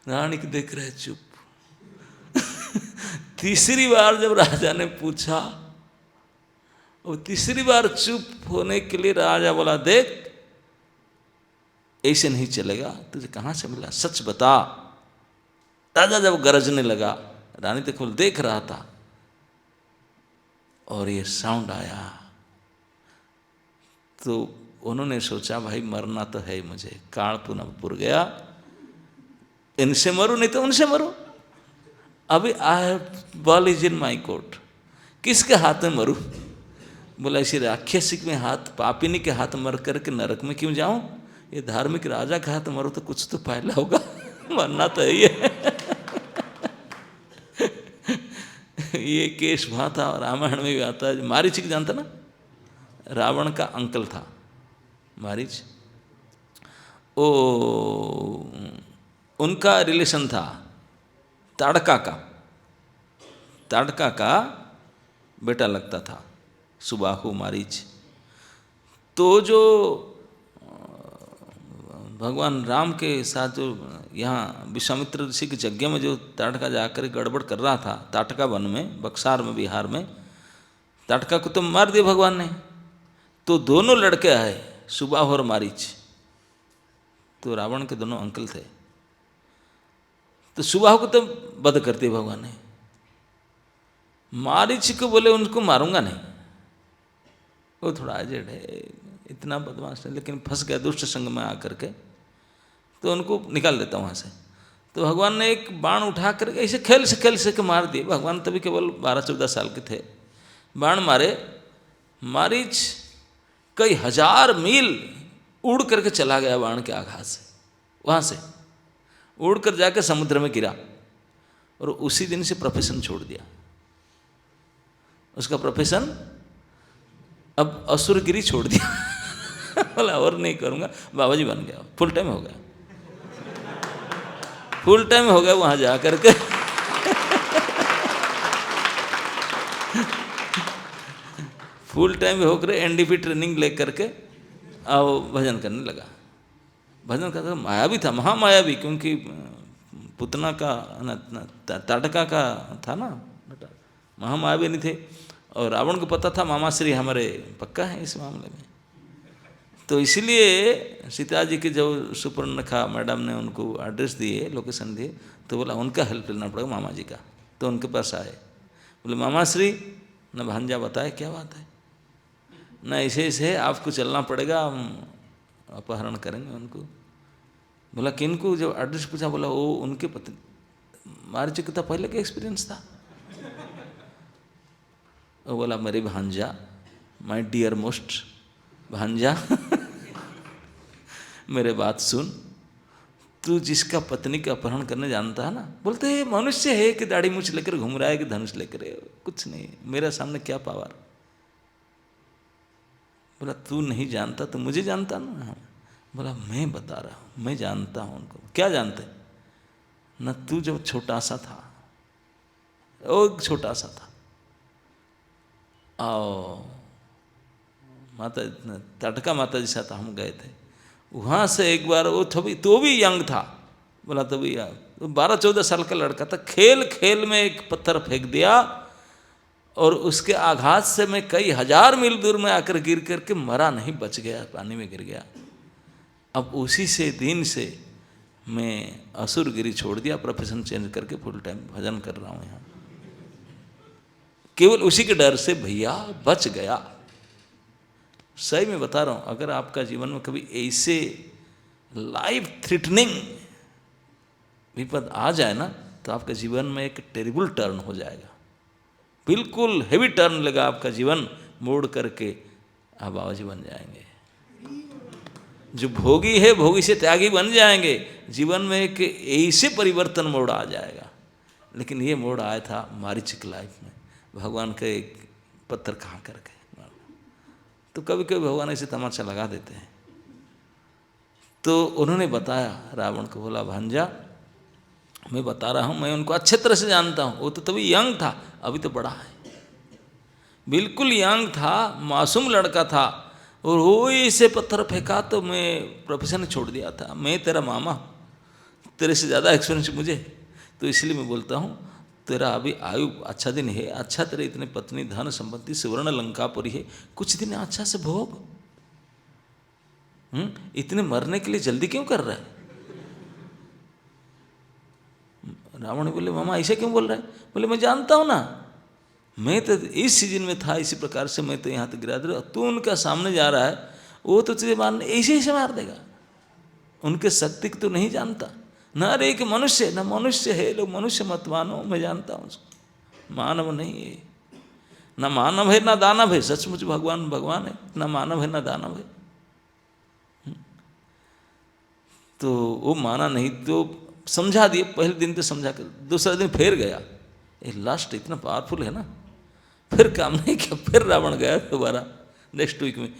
रानी की देख रहे चुप। तीसरी बार जब राजा ने पूछा, और तीसरी बार चुप होने के लिए राजा बोला देख ऐसे नहीं चलेगा, तुझे कहाँ से मिला, सच बता। राजा जब गरजने लगा, रानी तो केवल देख रहा था, और ये साउंड आया तो उन्होंने सोचा भाई मरना तो है ही मुझे, काल पुनपुर गया, इनसे मरूं नहीं तो उनसे मरूं। अभी eye ball is in my court, किसके हाथ में मरूं। बोला इसी राक्षसी में हाथ, पापिनी के हाथ मर करके नरक में क्यों जाऊं, ये धार्मिक राजा के हाथ मरो तो कुछ तो फायदा होगा। मरना तो है। ये केस वहाँ था, रामायण में भी आता है। मारीच की जानता ना, रावण का अंकल था मारीच। ओ उनका रिलेशन था ताड़का का, ताड़का का बेटा लगता था सुबाहु मारीच। तो जो भगवान राम के साथ जो यहाँ विश्वामित्र ऋषि की यज्ञ में जो ताड़का जाकर गड़बड़ कर रहा था, ताटका वन में, बक्सार में, बिहार में, ताटका को तो मार दिया भगवान ने। तो दोनों लड़के आए, सुबाहु और मारीच, तो रावण के दोनों अंकल थे। तो सुबाहु को तो वध कर दिया भगवान ने। मारीच को बोले उनको मारूंगा नहीं, वो थोड़ा एजेड है, इतना बदमाश है, लेकिन फंस गया दुष्ट संग में आकर के, तो उनको निकाल देता वहाँ से। तो भगवान ने एक बाण उठा कर ऐसे खेल से के मार दिए। भगवान तभी केवल 12-14 साल के थे। बाण मारे, मारीच कई हजार मील उड़ करके चला गया बाण के आघात से, वहाँ से उड़ कर जाकर समुद्र में गिरा, और उसी दिन से प्रोफेशन छोड़ दिया। उसका प्रोफेशन अब असुरगिरी छोड़ दिया। बोला और नहीं करूँगा, बाबा जी बन गया, फुल टाइम हो गया। फुल टाइम हो गया वहाँ जा करके। फुल टाइम होकर एनडीपी ट्रेनिंग ले करके आओ भजन करने लगा। भजन करता मायावी था, महामायावी, क्योंकि पुतना का ताटका का था ना, महामायावी नहीं थे। और रावण को पता था मामा श्री हमारे पक्का है इस मामले में, तो इसलिए सीता जी की जब सुपर्णखा मैडम ने उनको एड्रेस दिए, लोकेशन दिए, तो बोला उनका हेल्प लेना पड़ेगा मामा जी का। तो उनके पास आए, बोले मामा श्री न भांजा बताए क्या बात है, न ऐसे ऐसे आपको चलना पड़ेगा, हम अपहरण करेंगे उनको। बोला किनको? जब एड्रेस पूछा बोला वो उनके पत्नी मार चुके था, पहले का एक्सपीरियंस था। वो बोला मेरी भांजा, माय डियर मोस्ट भांजा, मेरे बात सुन, तू जिसका पत्नी का अपहरण करने जानता है ना, बोलते है मनुष्य है कि दाढ़ी मूछ लेकर घूम रहा है कि धनुष लेकर, कुछ नहीं, मेरे सामने क्या पावर। बोला तू नहीं जानता तो मुझे जानता ना। बोला मैं बता रहा हूँ, मैं जानता हूँ उनको। क्या जानते? न तू जब छोटा सा था, वो छोटा सा था, आओ माता ताटका माता जी साथ हम गए थे, वहाँ से एक बार वो तो भी यंग था। बोला तो भी 12-14 साल का लड़का था, खेल खेल में एक पत्थर फेंक दिया और उसके आघात से मैं कई हजार मील दूर में आकर गिर करके मरा नहीं, बच गया, पानी में गिर गया। अब उसी से दिन से मैं असुरगिरी छोड़ दिया, प्रोफेशन चेंज करके फुल टाइम भजन कर रहा हूँ यहाँ, केवल उसी के डर से भैया बच गया। सही में बता रहा हूँ, अगर आपका जीवन में कभी ऐसे लाइफ थ्रेटनिंग विपद आ जाए ना, तो आपके जीवन में एक टेरिबल टर्न हो जाएगा, बिल्कुल हेवी टर्न लगा आपका जीवन, मोड़ करके आप बाबा जी बन जाएंगे। जो भोगी है भोगी से त्यागी बन जाएंगे, जीवन में एक ऐसे परिवर्तन मोड़ आ जाएगा। लेकिन ये मोड़ आया था मारीचिक लाइफ में, भगवान का एक पत्थर खा करके। तो कभी कभी भगवान ऐसे तमाचा लगा देते हैं। तो उन्होंने बताया रावण को, बोला भांजा मैं बता रहा हूँ, मैं उनको अच्छे तरह से जानता हूँ, वो तो तभी यंग था, अभी तो बड़ा है, बिल्कुल यंग था, मासूम लड़का था, और वो इसे पत्थर फेंका तो मैं प्रोफेशन छोड़ दिया था। मैं तेरा मामा, तेरे से ज़्यादा एक्सपीरियंस मुझे, तो इसलिए मैं बोलता हूँ तेरा अभी आयु अच्छा दिन है, अच्छा तेरे इतने पत्नी धन संपत्ति सुवर्ण लंकापुरी है, कुछ दिन अच्छा से भोग। इतने मरने के लिए जल्दी क्यों कर रहा है? रावण बोले मामा ऐसे क्यों बोल रहा है? बोले मैं जानता हूँ ना, मैं तो इस सीजन में था, इसी प्रकार से मैं तो यहाँ तक गिरा दे, तू उनका सामने जा रहा है, वो तो तुझे मारने ऐसे ऐसे मार देगा, उनके शक्ति को तो नहीं जानता। न अरे एक मनुष्य, न मनुष्य है, लोग मनुष्य मत मानो, मैं जानता हूँ उसको, मानव नहीं है, न मानव है न दानव है, सचमुच भगवान भगवान है, न मानव है न दानव है। तो वो माना नहीं, तो समझा दिए, पहले दिन तो समझा कर, दूसरा दिन फिर गया, ये लास्ट इतना पावरफुल है ना, फिर काम नहीं किया, फिर रावण गया दोबारा नेक्स्ट वीक में,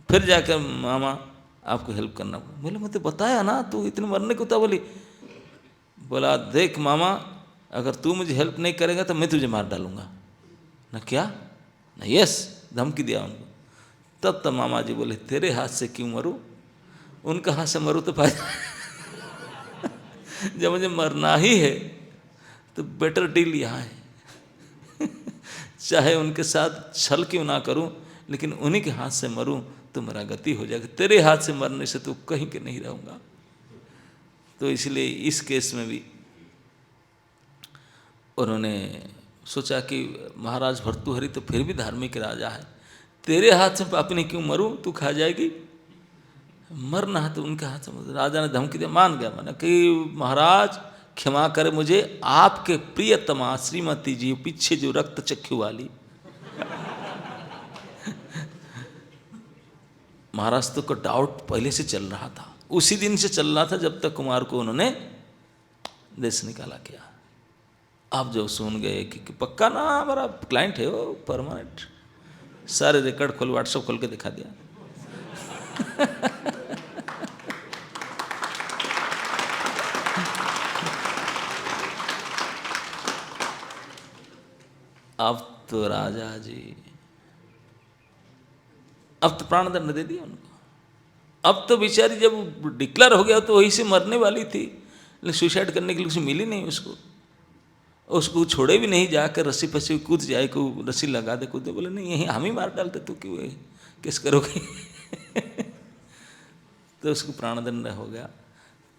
फिर जाकर मामा आपको हेल्प करना पड़ा। बोले मैं तो बताया ना, तू इतने मरने को था। बोला देख मामा, अगर तू मुझे हेल्प नहीं करेगा तो मैं तुझे मार डालूंगा ना। क्या ना? यस, धमकी दिया उनको। तब तो मामा जी बोले तेरे हाथ से क्यों मरूं, उनका हाथ से मरूं तो फायदा जब मुझे मरना ही है तो बेटर डील यहाँ है चाहे उनके साथ छल क्यों ना करूं, लेकिन उन्हीं के हाथ से मरूं तो मेरा गति हो जाएगा, तेरे हाथ से मरने से तो कहीं के नहीं रहूँगा। तो इसलिए इस केस में भी उन्होंने सोचा कि महाराज भर्तृहरि तो फिर भी धार्मिक राजा है, तेरे हाथ से अपने क्यों मरूं, तू खा जाएगी, मरना है तो उनके हाथ से। राजा ने धमकी दिया, मान गया, मैंने कि महाराज क्षमा करे मुझे, आपके प्रियतमा श्रीमती जी पीछे जो रक्त चक्षु वाली महाराज तो को डाउट पहले से चल रहा था, उसी दिन से चल रहा था जब तक कुमार को उन्होंने देश निकाला किया। आप जो सुन गए कि पक्का ना हमारा क्लाइंट है वो परमानेंट, सारे रिकॉर्ड खोल, व्हाट्सएप खोल के दिखा दिया अब तो राजा जी, अब तो प्राण दंड दे दिया उनको। अब तो बेचारी जब डिक्लेयर हो गया तो वहीं से मरने वाली थी, लेकिन सुसाइड करने के लिए उसे मिली नहीं उसको। उसको छोड़े भी नहीं, जाकर रस्सी फंसी कूद जाए, को रस्सी लगा दे कूदे, बोले नहीं यहीं हम ही मार डालते, तू क्यों किस करोगे। तो उसको प्राणदंड हो गया।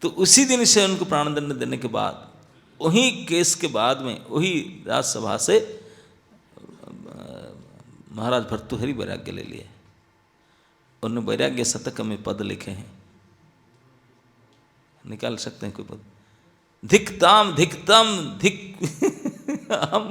तो उसी दिन से उनको प्राणदंड देने के बाद, वही केस के बाद में वही राजसभा से महाराज भर्तृहरि वैराग्य ले लिए। उन्होंने वैराग्य शतक में पद लिखे हैं, निकाल सकते हैं कोई पद। धिक्ताम धिक्तम धिक हम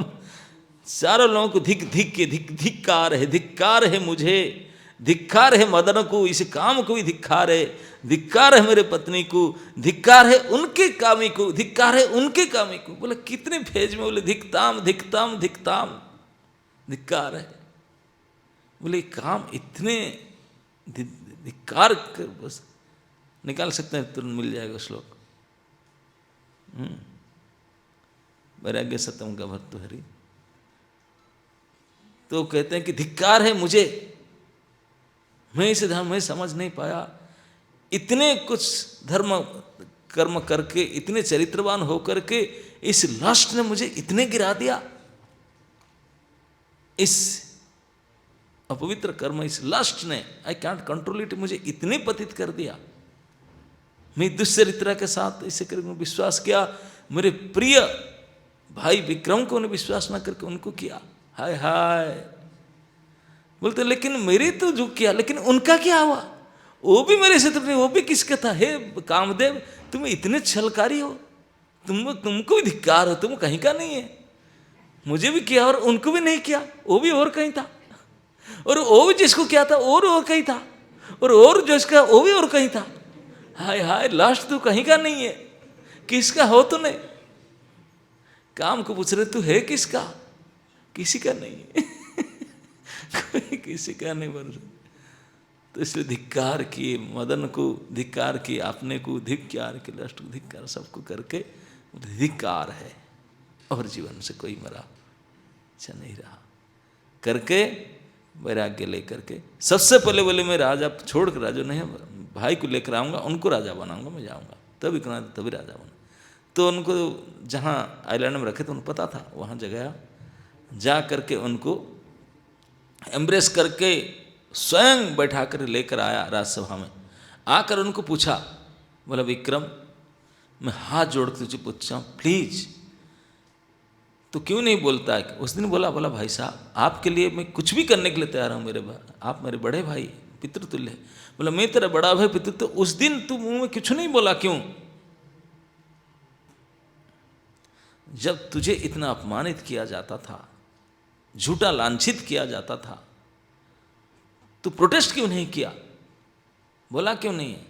चारों लोगों को धिक धिक के धिक्कार है मुझे, धिक्कार है मदन को, इस काम को भी धिक्कार है, धिक्कार है मेरे पत्नी को, धिक्कार है उनके कामी को, धिक्कार है उनके कामी को। बोले कितने फेज में, बोले धिक्ताम धिक्ताम धिक्ताम, धिक्कार है। बोले काम इतने धिक्कार कर, बस निकाल सकते हैं, तुरंत मिल जाएगा श्लोक। वैराग्य सतम का भर्तृहरि तो कहते हैं कि धिक्कार है मुझे, मैं इसे धर्म में समझ नहीं पाया, इतने कुछ धर्म कर्म करके, इतने चरित्रवान होकर के इस लस्ट ने मुझे इतने गिरा दिया, इस अपवित्र कर्म, इस लस्ट ने, आई कैंट कंट्रोल इट, मुझे इतने पतित कर दिया। मैं दुष्चरित्रा के साथ इसे करके विश्वास किया, मेरे प्रिय भाई विक्रम को उन्हें विश्वास न करके उनको किया। हाय हाय बोलते, लेकिन मेरे तो जो किया, लेकिन उनका क्या हुआ, वो भी मेरे से, तुमने वो भी किसका था। हे कामदेव, तुम इतने छलकारी हो, तुमको भी धिक्कार हो, तुम कहीं का नहीं है। मुझे भी किया और उनको भी नहीं किया, वो भी और कहीं था, और वो भी जिसको किया था और कहीं था, और जिसका वो भी और कहीं था। हाय हाय, लास्ट तो कहीं का नहीं है, किसका हो तूने। काम को पूछ रहे तू है किसका, किसी का नहीं है। कोई किसी का नहीं बन रहा। तो इसलिए धिक्कार किए, मदन को धिक्कार किए, अपने को धिक्कार के, लास्ट को धिक्कार, सबको करके धिक्कार है। और जीवन से कोई मरा अच्छा नहीं रहा करके वैराग्य लेकर के, सबसे पहले बोले मैं राजा छोड़ कर, राजा नहीं भाई को लेकर आऊँगा, उनको राजा बनाऊँगा, मैं जाऊँगा तभी तभी राजा बना। तो उनको जहाँ आइलैंड में रखे थे उनको पता था, वहाँ जगह जा करके उनको एम्ब्रेस करके स्वयं बैठा कर लेकर आया राजसभा में। आकर उनको पूछा, बोला विक्रम मैं हाथ जोड़ के तुझे पूछता हूँ प्लीज, तो क्यों नहीं बोलता है। उस दिन बोला भाई साहब आपके लिए मैं कुछ भी करने के लिए तैयार हूँ, मेरे आप मेरे बड़े भाई पितृतुल्य है। बोला मैं तेरा बड़ा भाई पितृ, तो उस दिन तू मुंह में कुछ नहीं बोला क्यों, जब तुझे इतना अपमानित किया जाता था, झूठा लांछित किया जाता था, तू प्रोटेस्ट क्यों नहीं किया, बोला क्यों नहीं है।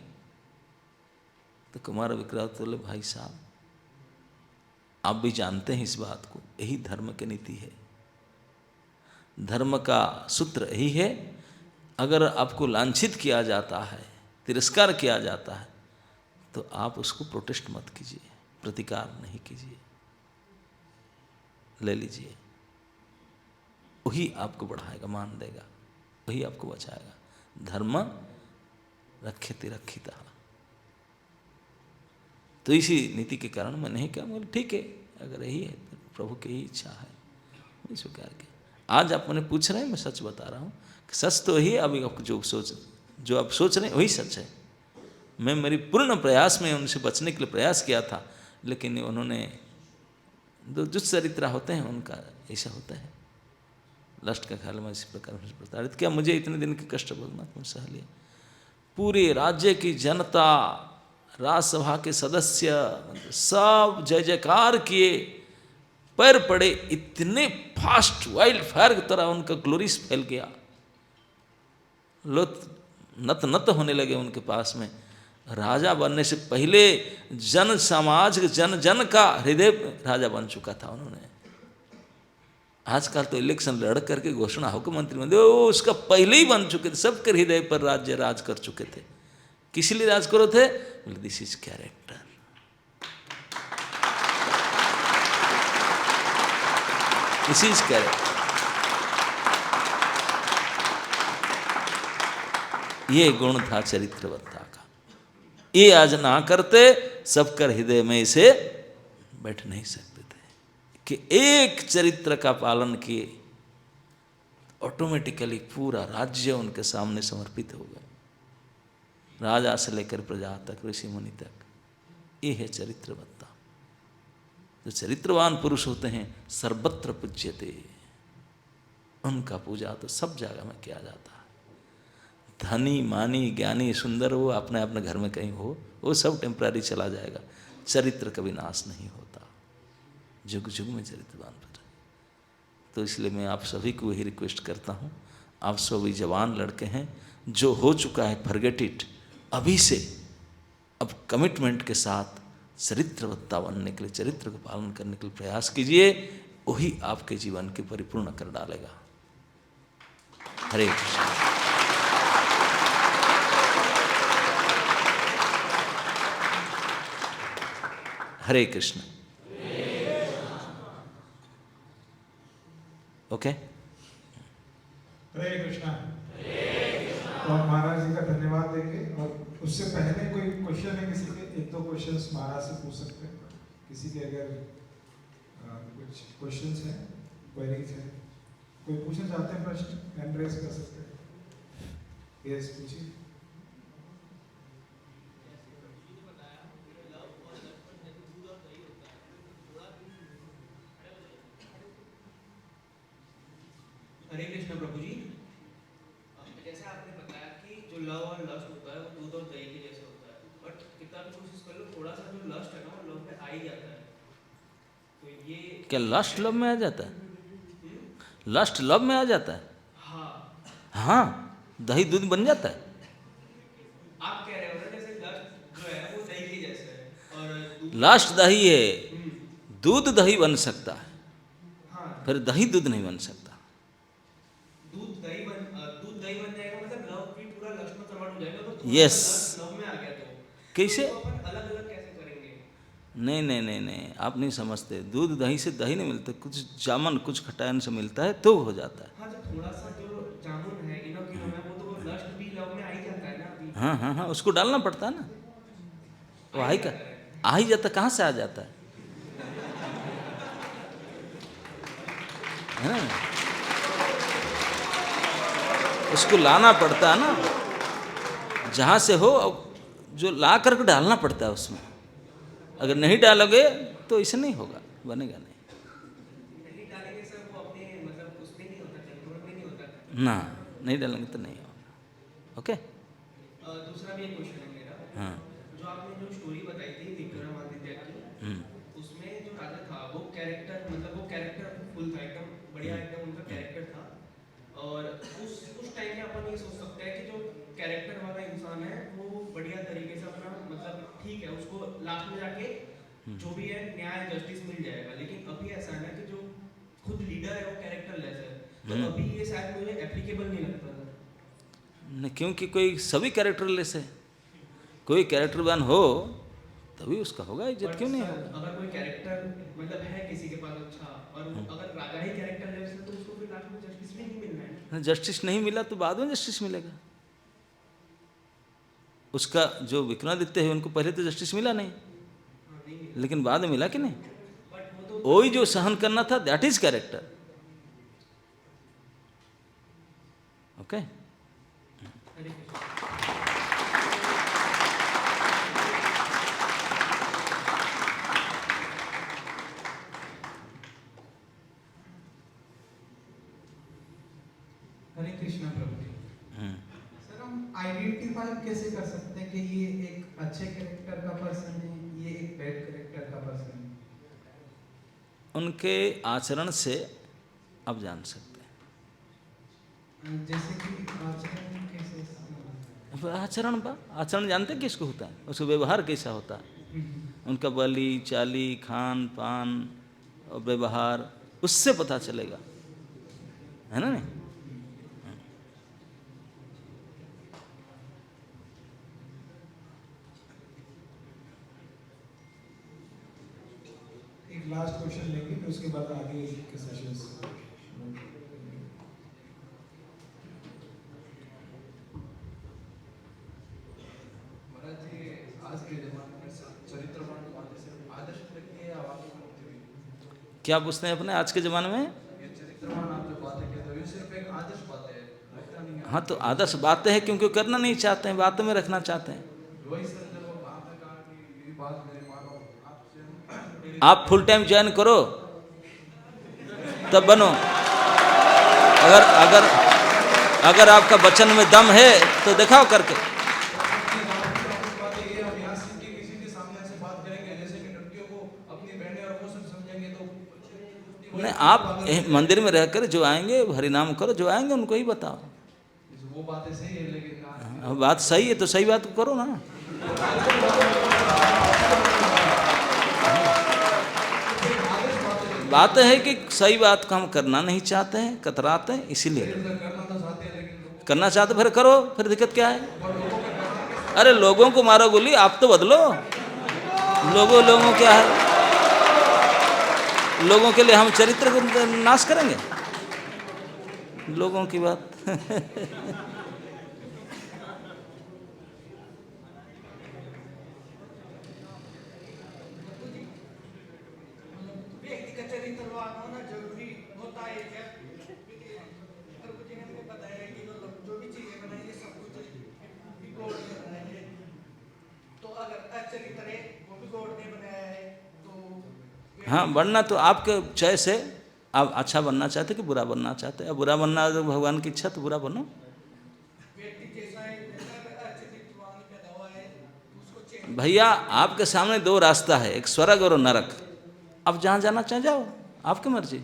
तो कुमार विक्रांत बोले भाई साहब आप भी जानते हैं इस बात को, यही धर्म की नीति है, धर्म का सूत्र यही है। अगर आपको लांछित किया जाता है, तिरस्कार किया जाता है, तो आप उसको प्रोटेस्ट मत कीजिए, प्रतिकार नहीं कीजिए, ले लीजिए, वही आपको बढ़ाएगा, मान देगा, वही आपको बचाएगा। धर्म रक्षति रक्षितः। तो इसी नीति के कारण मैं नहीं क्या, बोले ठीक है अगर यही है तो प्रभु की ही इच्छा है, स्वीकार के। आज आप मैंने पूछ रहे हैं, मैं सच बता रहा हूँ, सच तो यही, अभी आपको जो आप सोच रहे हैं वही सच है। मैं मेरी पूर्ण प्रयास में उनसे बचने के लिए प्रयास किया था, लेकिन उन्होंने जो दुष्चरित्रा होते हैं उनका ऐसा होता है, लस्ट का ख्याल में इसी प्रकार प्रताड़ित किया, मुझे इतने दिन के कष्ट भोगना तुम सह लिया। पूरे राज्य की जनता, राज्यसभा के सदस्य सब जय जयकार किए, पैर पड़े, इतने फास्ट वाइल्ड फायर की तरह उनका ग्लोरीज फैल गया, लोग नत नत होने लगे उनके पास में। राजा बनने से पहले जन समाज, जन जन का हृदय राजा बन चुका था उन्होंने। आजकल तो इलेक्शन लड़ करके घोषणा होकर मंत्री बन, उसका पहले ही बन चुके थे, सबके हृदय पर राज्य राज कर चुके थे। किस लिए राज करो थे, बोले this is character, this is character. ये गुण था चरित्रवत्ता का। ये आज ना करते, सबकर हृदय में इसे बैठ नहीं सकते थे कि एक चरित्र का पालन किए, ऑटोमेटिकली पूरा राज्य उनके सामने समर्पित हो गया, राजा से लेकर प्रजा तक, ऋषि मुनि तक। ये है चरित्रवत्ता। जो चरित्रवान पुरुष होते हैं सर्वत्र पूज्यते, उनका पूजा तो सब जगह में किया जाता है। धनी मानी ज्ञानी सुंदर वो अपने अपने घर में कहीं हो, वो सब टेम्पररी चला जाएगा, चरित्र कभी नाश नहीं होता, जुग जुग में चरित्रवान पर। तो इसलिए मैं आप सभी को यही रिक्वेस्ट करता हूँ, आप सभी जवान लड़के हैं, जो हो चुका है फॉरगेट इट, अभी से अब कमिटमेंट के साथ चरित्रवत्ता बनने के लिए, चरित्र को पालन करने के लिए प्रयास कीजिए, वही आपके जीवन के परिपूर्ण कर डालेगा। हरे कृष्ण। हरे कृष्ण। ओके। हरे कृष्णा। और महाराज जी का धन्यवाद देंगे, और उससे पहले कोई क्वेश्चन है किसी के? एक दो क्वेश्चंस महाराज से पूछ सकते हैं किसी के, अगर कुछ क्वेश्चंस हैं, क्वेरीज हैं, कोई पूछना चाहते हैं प्रश्न, हैंड रेज कर सकते हैं। यस, पूछिए। हरे कृष्ण प्रभु जी। जैसे आपने बताया कि जो लव और लस्ट होता है वो दूध और दही के जैसे होता है, बट कितना भी कोशिश कर लो, थोड़ा सा जो लस्ट है ना वो लव में आ ही जाता है। तो ये क्या लस्ट लव में आ जाता है? लस्ट लव में आ जाता है? हाँ, हाँ, दही दूध बन जाता है। आप कह रहे हो ना जैसे लस्ट जो है वो दही के जैसे है, और लस्ट दही है, दूध दही बन सकता है, हाँ, फिर दही दूध नहीं बन सकता। दूध दही बन जाएगा, मतलब लव भी पूरा लस्ट में कन्वर्ट हो जाएगा। तो थोड़ा यस। सा लस्ट लव में आ गया तो कैसे? तो अपन अलग अलग कैसे करेंगे? नहीं नहीं नहीं नहीं, आप नहीं समझते। दूध दही से दही नहीं मिलता, कुछ जामन कुछ खटायन से मिलता है तो हो जाता है। हाँ, जो थोड़ा सा जो जामुन है इनो किलो में, वो तो लस्ट भी लव में आ ही जाता है ना अभी। हाँ हाँ हाँ, उसको डालना पड़ता है ना। वो आ आ ही ही का जाता है। आ ही जाता, कहाँ से आ जाता है ना? उसको लाना पड़ता है ना, जहाँ से हो, जो ला करके डालना पड़ता है उसमें। अगर नहीं डालोगे तो इसे नहीं होगा, बनेगा नहीं। नहीं डालेंगे सर, वो अपने मतलब उसमें नहीं होता, कंट्रोल में नहीं होता। ना, नहीं डालेंगे तो नहीं होगा। ओके। दूसरा भी एक क्वेश्चन है मेरा। हाँ। जो आपने जो स्टोरी बताई थी विक्रमादित्य की, उसमें जो राजा था वो कैरेक्टर, मतलब वो कैरेक्टर फुल था, एकदम बढ़िया, एकदम उनका कैरेक्टर था। और उस टाइम में अपन ये सोच सकते हैं कि जो कैरेक्टर वाला इंसान है वो बढ़िया तरीके से अपना, मतलब ठीक है, उसको लास्ट में जाके जो भी है न्याय जस्टिस मिल जाएगा। लेकिन अभी ऐसा है ना कि जो खुद लीडर है वो कैरेक्टर लेस है, तो अभी ये शायद मुझे एप्लीकेबल नहीं लगता था। नहीं, क्योंकि कोई सभी कैरेक्टर लेस है। कोई कैरेक्टरवान हो तभी उसका होगा इज्जत, बट क्यों नहीं सर, होगा? अगर कोई कैरेक्टर मतलब है किसी के पास अच्छा, और अगर राजा ही कैरेक्टर लेस है, तो उसको फिर लास्ट में जस्टिस भी नहीं मिलना है। जस्टिस नहीं मिला तो बाद में जस्टिस मिलेगा। उसका जो विक्रमादित्य है उनको पहले तो जस्टिस मिला नहीं, हाँ, नहीं मिला। लेकिन बाद में मिला कि नहीं? बट वो तो वही जो सहन करना था, that is character. Okay. Hare Krishna. Hare Krishna Prabhu ji. Sir, हम आइडेंटिफाई कैसे कर सकते हैं कि ये एक अच्छे कैरेक्टर का पर्सन है, ये एक बैड कैरेक्टर का पर्सन है? उनके आचरण से आप जान सकते जैसे कि आचरण कैसे? हैं। आचरण जानते हैं किसको होता है? उसका व्यवहार कैसा होता है, उनका बोली चाली खान पान और व्यवहार, उससे पता चलेगा, है ना? नहीं, एक लास्ट क्वेश्चन लेंगे, फिर उसके बाद आगे के सेशंस। क्या पूछते हैं अपने आज के ज़माने में? ये चरित्रवान आप जो बातें कहते हो ये सिर्फ एक आदर्श बातें है, लगता नहीं है। हाँ तो आदर्श बातें हैं क्योंकि करना नहीं चाहते हैं, बातों में रखना चाहते हैं। वही सर जब आपने कहा कि ये बात मेरी मानो, आपसे आप फुल टाइम ज्वाइन करो तब बनो। अगर अगर अगर आपका वचन में दम है तो दिखाओ करके। बात ये हम यहाँ सीख के किसी के सामने ऐसे बात करेंगे जैसे कि लड़कियों को अपनी बहनें और वो सब समझेंगे तो नहीं, आप मंदिर में रहकर जो आएंगे हरिनाम करो, जो आएंगे उनको ही बताओ। वो बातें सही है लेकिन हाँ, बात सही है तो सही बात करो ना। बात है कि सही बात को हम करना नहीं चाहते हैं, कतराते हैं, इसीलिए करना तो चाहते हैं लेकिन करना चाहते फिर करो, फिर दिक्कत क्या है? अरे लोगों को मारो गोली, आप तो बदलो। लोगों क्या है? लोगों के लिए हम चरित्र को नाश करेंगे? लोगों की बात व्यक्ति का चरित्रवान होना जरूरी होता है क्या? प्रभु जी ने हमें बताया कि जो भी चीजें बनाएंगे सब कुछ गॉड ने बनाया है, तो अगर अचरित्र है वो भी गॉड ने बनाया है तो हाँ, बनना तो आपके चॉइस है। आप अच्छा बनना चाहते कि बुरा बनना चाहते? अब बुरा बनना अगर भगवान की इच्छा तो बुरा बनो। व्यक्ति जैसा है अचरित्रवान पैदा हुआ है उसको चेंज। भैया आपके सामने दो रास्ता है, एक स्वर्ग और नरक। अब जहाँ जाना चाहे जाओ, आपकी मर्जी।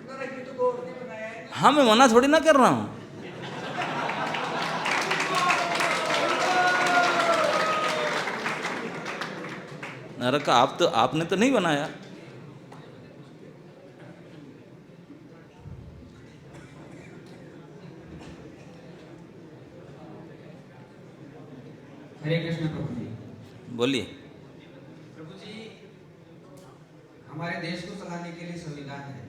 नरक भी तो गॉड ने बनाया है। हाँ, मैं मना थोड़ी ना कर रहा हूँ। नरक का आपने तो नहीं बनाया। हरे कृष्ण प्रभु जी। बोलिए। प्रभु जी, हमारे देश को चलाने के लिए संविधान है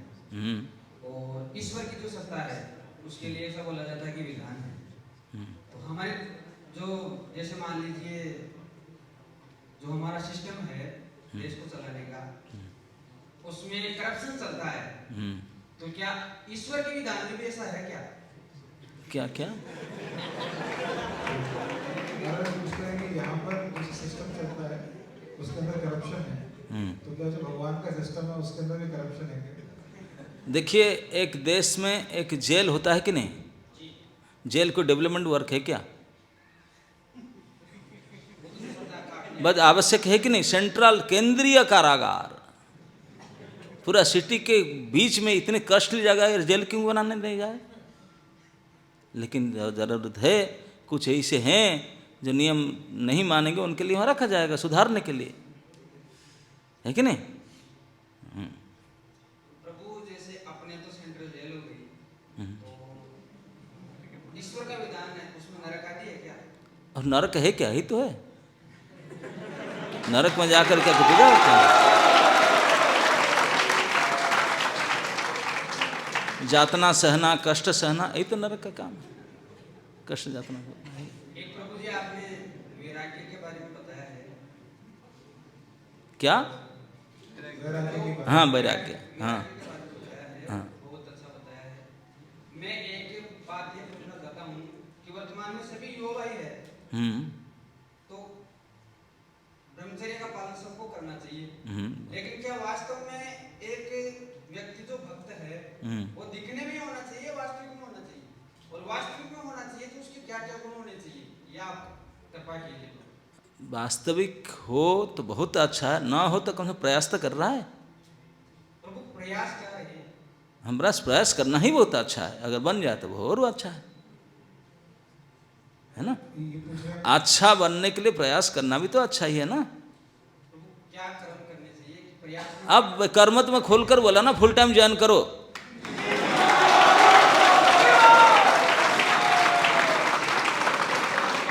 और ईश्वर की जो सत्ता है उसके लिए ऐसा बोला जाता है कि विधान है। तो हमारे जो जैसे मान लीजिए जो हमारा सिस्टम है देश को चलाने का, उसमें करप्शन चलता है। तो क्या ईश्वर के विधान में भी ऐसा है क्या? क्या क्या? अगर पूछते हैं कि यहाँ पर जो सिस्टम चलता है उसके अंदर करप्शन है, तो क्या जो भगवान का सिस्टम है उसके अंदर भी करप्शन है क्या? देखिए, एक देश में एक जेल होता है कि नहीं? जेल को डेवलपमेंट वर्क है क्या? बस आवश्यक है कि नहीं? सेंट्रल केंद्रीय कारागार पूरा सिटी के बीच में इतनी कष्टली जगह है, जेल क्यों बनाने नहीं जाए? लेकिन ज़रूरत है, कुछ ऐसे हैं जो नियम नहीं मानेंगे, उनके लिए वहाँ रखा जाएगा सुधारने के लिए, है कि नहीं? प्रभु जैसे अपने तो सेंट्रल जेल हो गई, तो ईश्वर का विधान है उसमें नरक आदि है क्या? और नरक है क्या? ही तो है। नरक में जाकर क्या पूजा होता है? जातना सहना, कष्ट सहना, यही तो नरक का काम है। कष्ट जातना एक प्रभु जी आपने वैराग्य के बारे में बताया है क्या? वैराग्य की बात। हाँ, वैराग्य। हाँ के बारे में बताया है, हाँ। बहुत अच्छा बताया है। मैं एक बात ये पूछना चाहता हूँ कि वर्तमान में सभी युवा ही है, तो ब्रह्मचर्य का पालन सबको करना चाहिए, लेकिन क्या वास्तव में एक व्यक्ति जो भक्त है वो दिखने में होना चाहिए, वास्तविक में होना चाहिए? और वास्तविक में होना चाहिए तो उसके क्या क्या गुण होने चाहिए, या आप कृपा कीजिए। तो वास्तविक हो तो बहुत अच्छा है, ना हो तो कम से कम प्रयास तो कर रहा है। प्रभु प्रयास क्या है? हमारा प्रयास करना ही बहुत अच्छा है, अगर बन जाए तो और अच्छा है ना? ये पूछ रहे हैं अच्छा बनने के लिए प्रयास करना भी तो अच्छा ही है ना? प्रभु क्या कर्म करने चाहिए कि प्रयास में? अब कर्मत में खोलकर बोला ना, फुल टाइम ज्वाइन करो।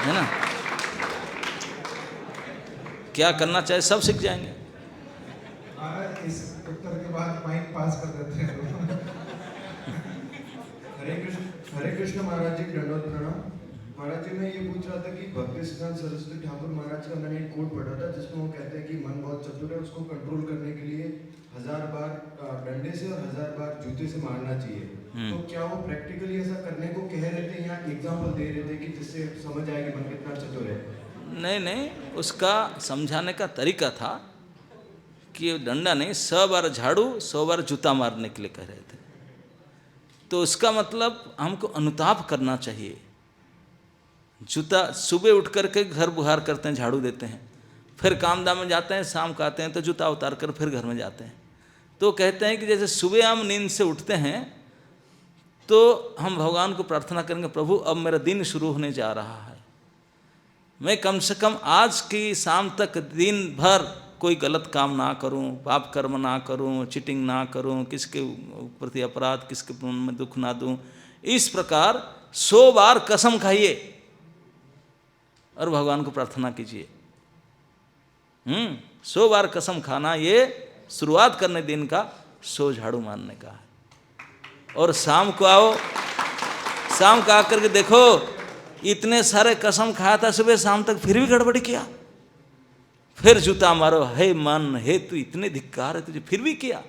है ना? क्या करना चाहे सब सीख जाएंगे। महाराज इस उत्तर के बाद माइक पास कर देते हैं। हरे कृष्ण महाराज जी, दंडवत प्रणाम। महाराज जी मैं ये पूछ रहा था कि भक्ति सिद्धांत सरस्वती ठाकुर महाराज का मैंने एक कोट पढ़ा था जिसमें वो कहते हैं कि मन बहुत चतुर है, उसको कंट्रोल करने के लिए 1000 बार डंडे से और 1000 बार जूते से मारना चाहिए। तो क्या वो प्रैक्टिकली ऐसा करने को कह रहे थे या एग्जाम्पल दे रहे थे कि जिससे समझ आए कि मन कितना चतुर है? नहीं नहीं, उसका समझाने का तरीका था कि डंडा नहीं, 100 बार झाड़ू 100 बार जूता मारने के लिए कह रहे थे। तो उसका मतलब हमको अनुताप करना चाहिए। जूता सुबह उठ करके घर बुहार करते हैं, झाड़ू देते हैं, फिर काम दाम में जाते हैं, शाम को आते हैं तो जूता उतार कर फिर घर में जाते हैं। तो कहते हैं कि जैसे सुबह हम नींद से उठते हैं तो हम भगवान को प्रार्थना करेंगे, प्रभु अब मेरा दिन शुरू होने जा रहा है, मैं कम से कम आज की शाम तक दिन भर कोई गलत काम ना करूं, पाप कर्म ना करूं, चीटिंग ना करूं, किसके प्रति अपराध, किसके मन में दुख ना दूं। इस प्रकार 100 बार कसम खाइए और भगवान को प्रार्थना कीजिए। 100 बार कसम खाना ये शुरुआत करने दिन का, 100 झाड़ू मारने का है। और शाम को आओ, शाम को आकर के देखो इतने सारे कसम खाया था सुबह शाम तक, फिर भी गड़बड़ी किया, फिर जूता मारो, हे मन हे तू इतने धिक्कार है तुझे, फिर भी किया।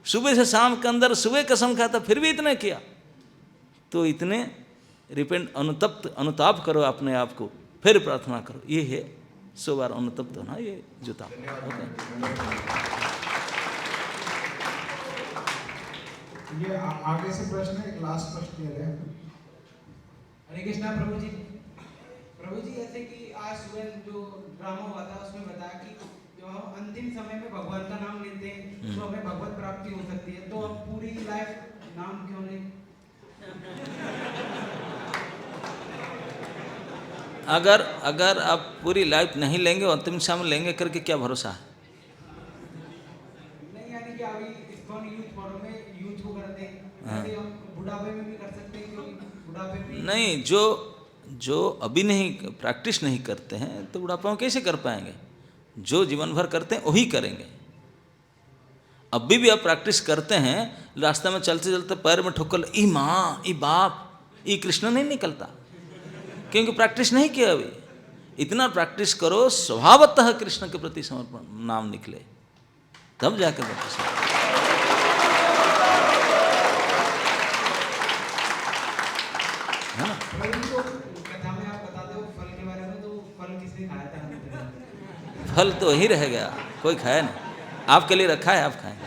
सुबह से शाम के अंदर सुबह कसम खाया था फिर भी इतने किया। तो इतने रिपेंट अनुताप करो अपने आप को, फिर प्रार्थना करो। ये है 100 बार अनुतप्त होना, ये जूता। ये आगे से प्रश्न है, एक लास्ट प्रश्न ले रहे हैं। हरे कृष्णा प्रभु जी। प्रभु जी ऐसे कि आज सुबह जो ड्रामा हुआ था उसमें बताया कि जो हम अंतिम समय में भगवान का नाम लेते हैं तो हमें भगवत प्राप्ति हो सकती है, तो अब पूरी लाइफ नाम क्यों नहीं? अगर आप पूरी लाइफ नहीं लेंगे, अंतिम समय लेंगे करके क्या भरोसा है? नहीं, यानी कि अभी इस्कॉन यूथ फोरम में यूथ को करते हैं, ऐसे हम बुढ़ापे में भी कर सकते हैं, क्योंकि बुढ़ापे में नहीं, जो अभी नहीं प्रैक्टिस नहीं करते हैं तो बुढ़ापा में कैसे कर पाएंगे? जो जीवन भर करते हैं वही करेंगे। अभी भी आप प्रैक्टिस करते हैं, रास्ते में चलते चलते पैर में ठोकर, ई माँ ई बाप, ई कृष्ण नहीं निकलता, क्योंकि प्रैक्टिस नहीं किया अभी। इतना प्रैक्टिस करो, स्वभावतः कृष्ण के प्रति समर्पण नाम निकले, तब जाकर प्रैक्टिस। है ना? कथा में आप बताते हो फल के बारे में, तो फल किसने खाया था? फल तो वही रह गया, कोई खाया नहीं, आपके लिए रखा है, आप खाएं।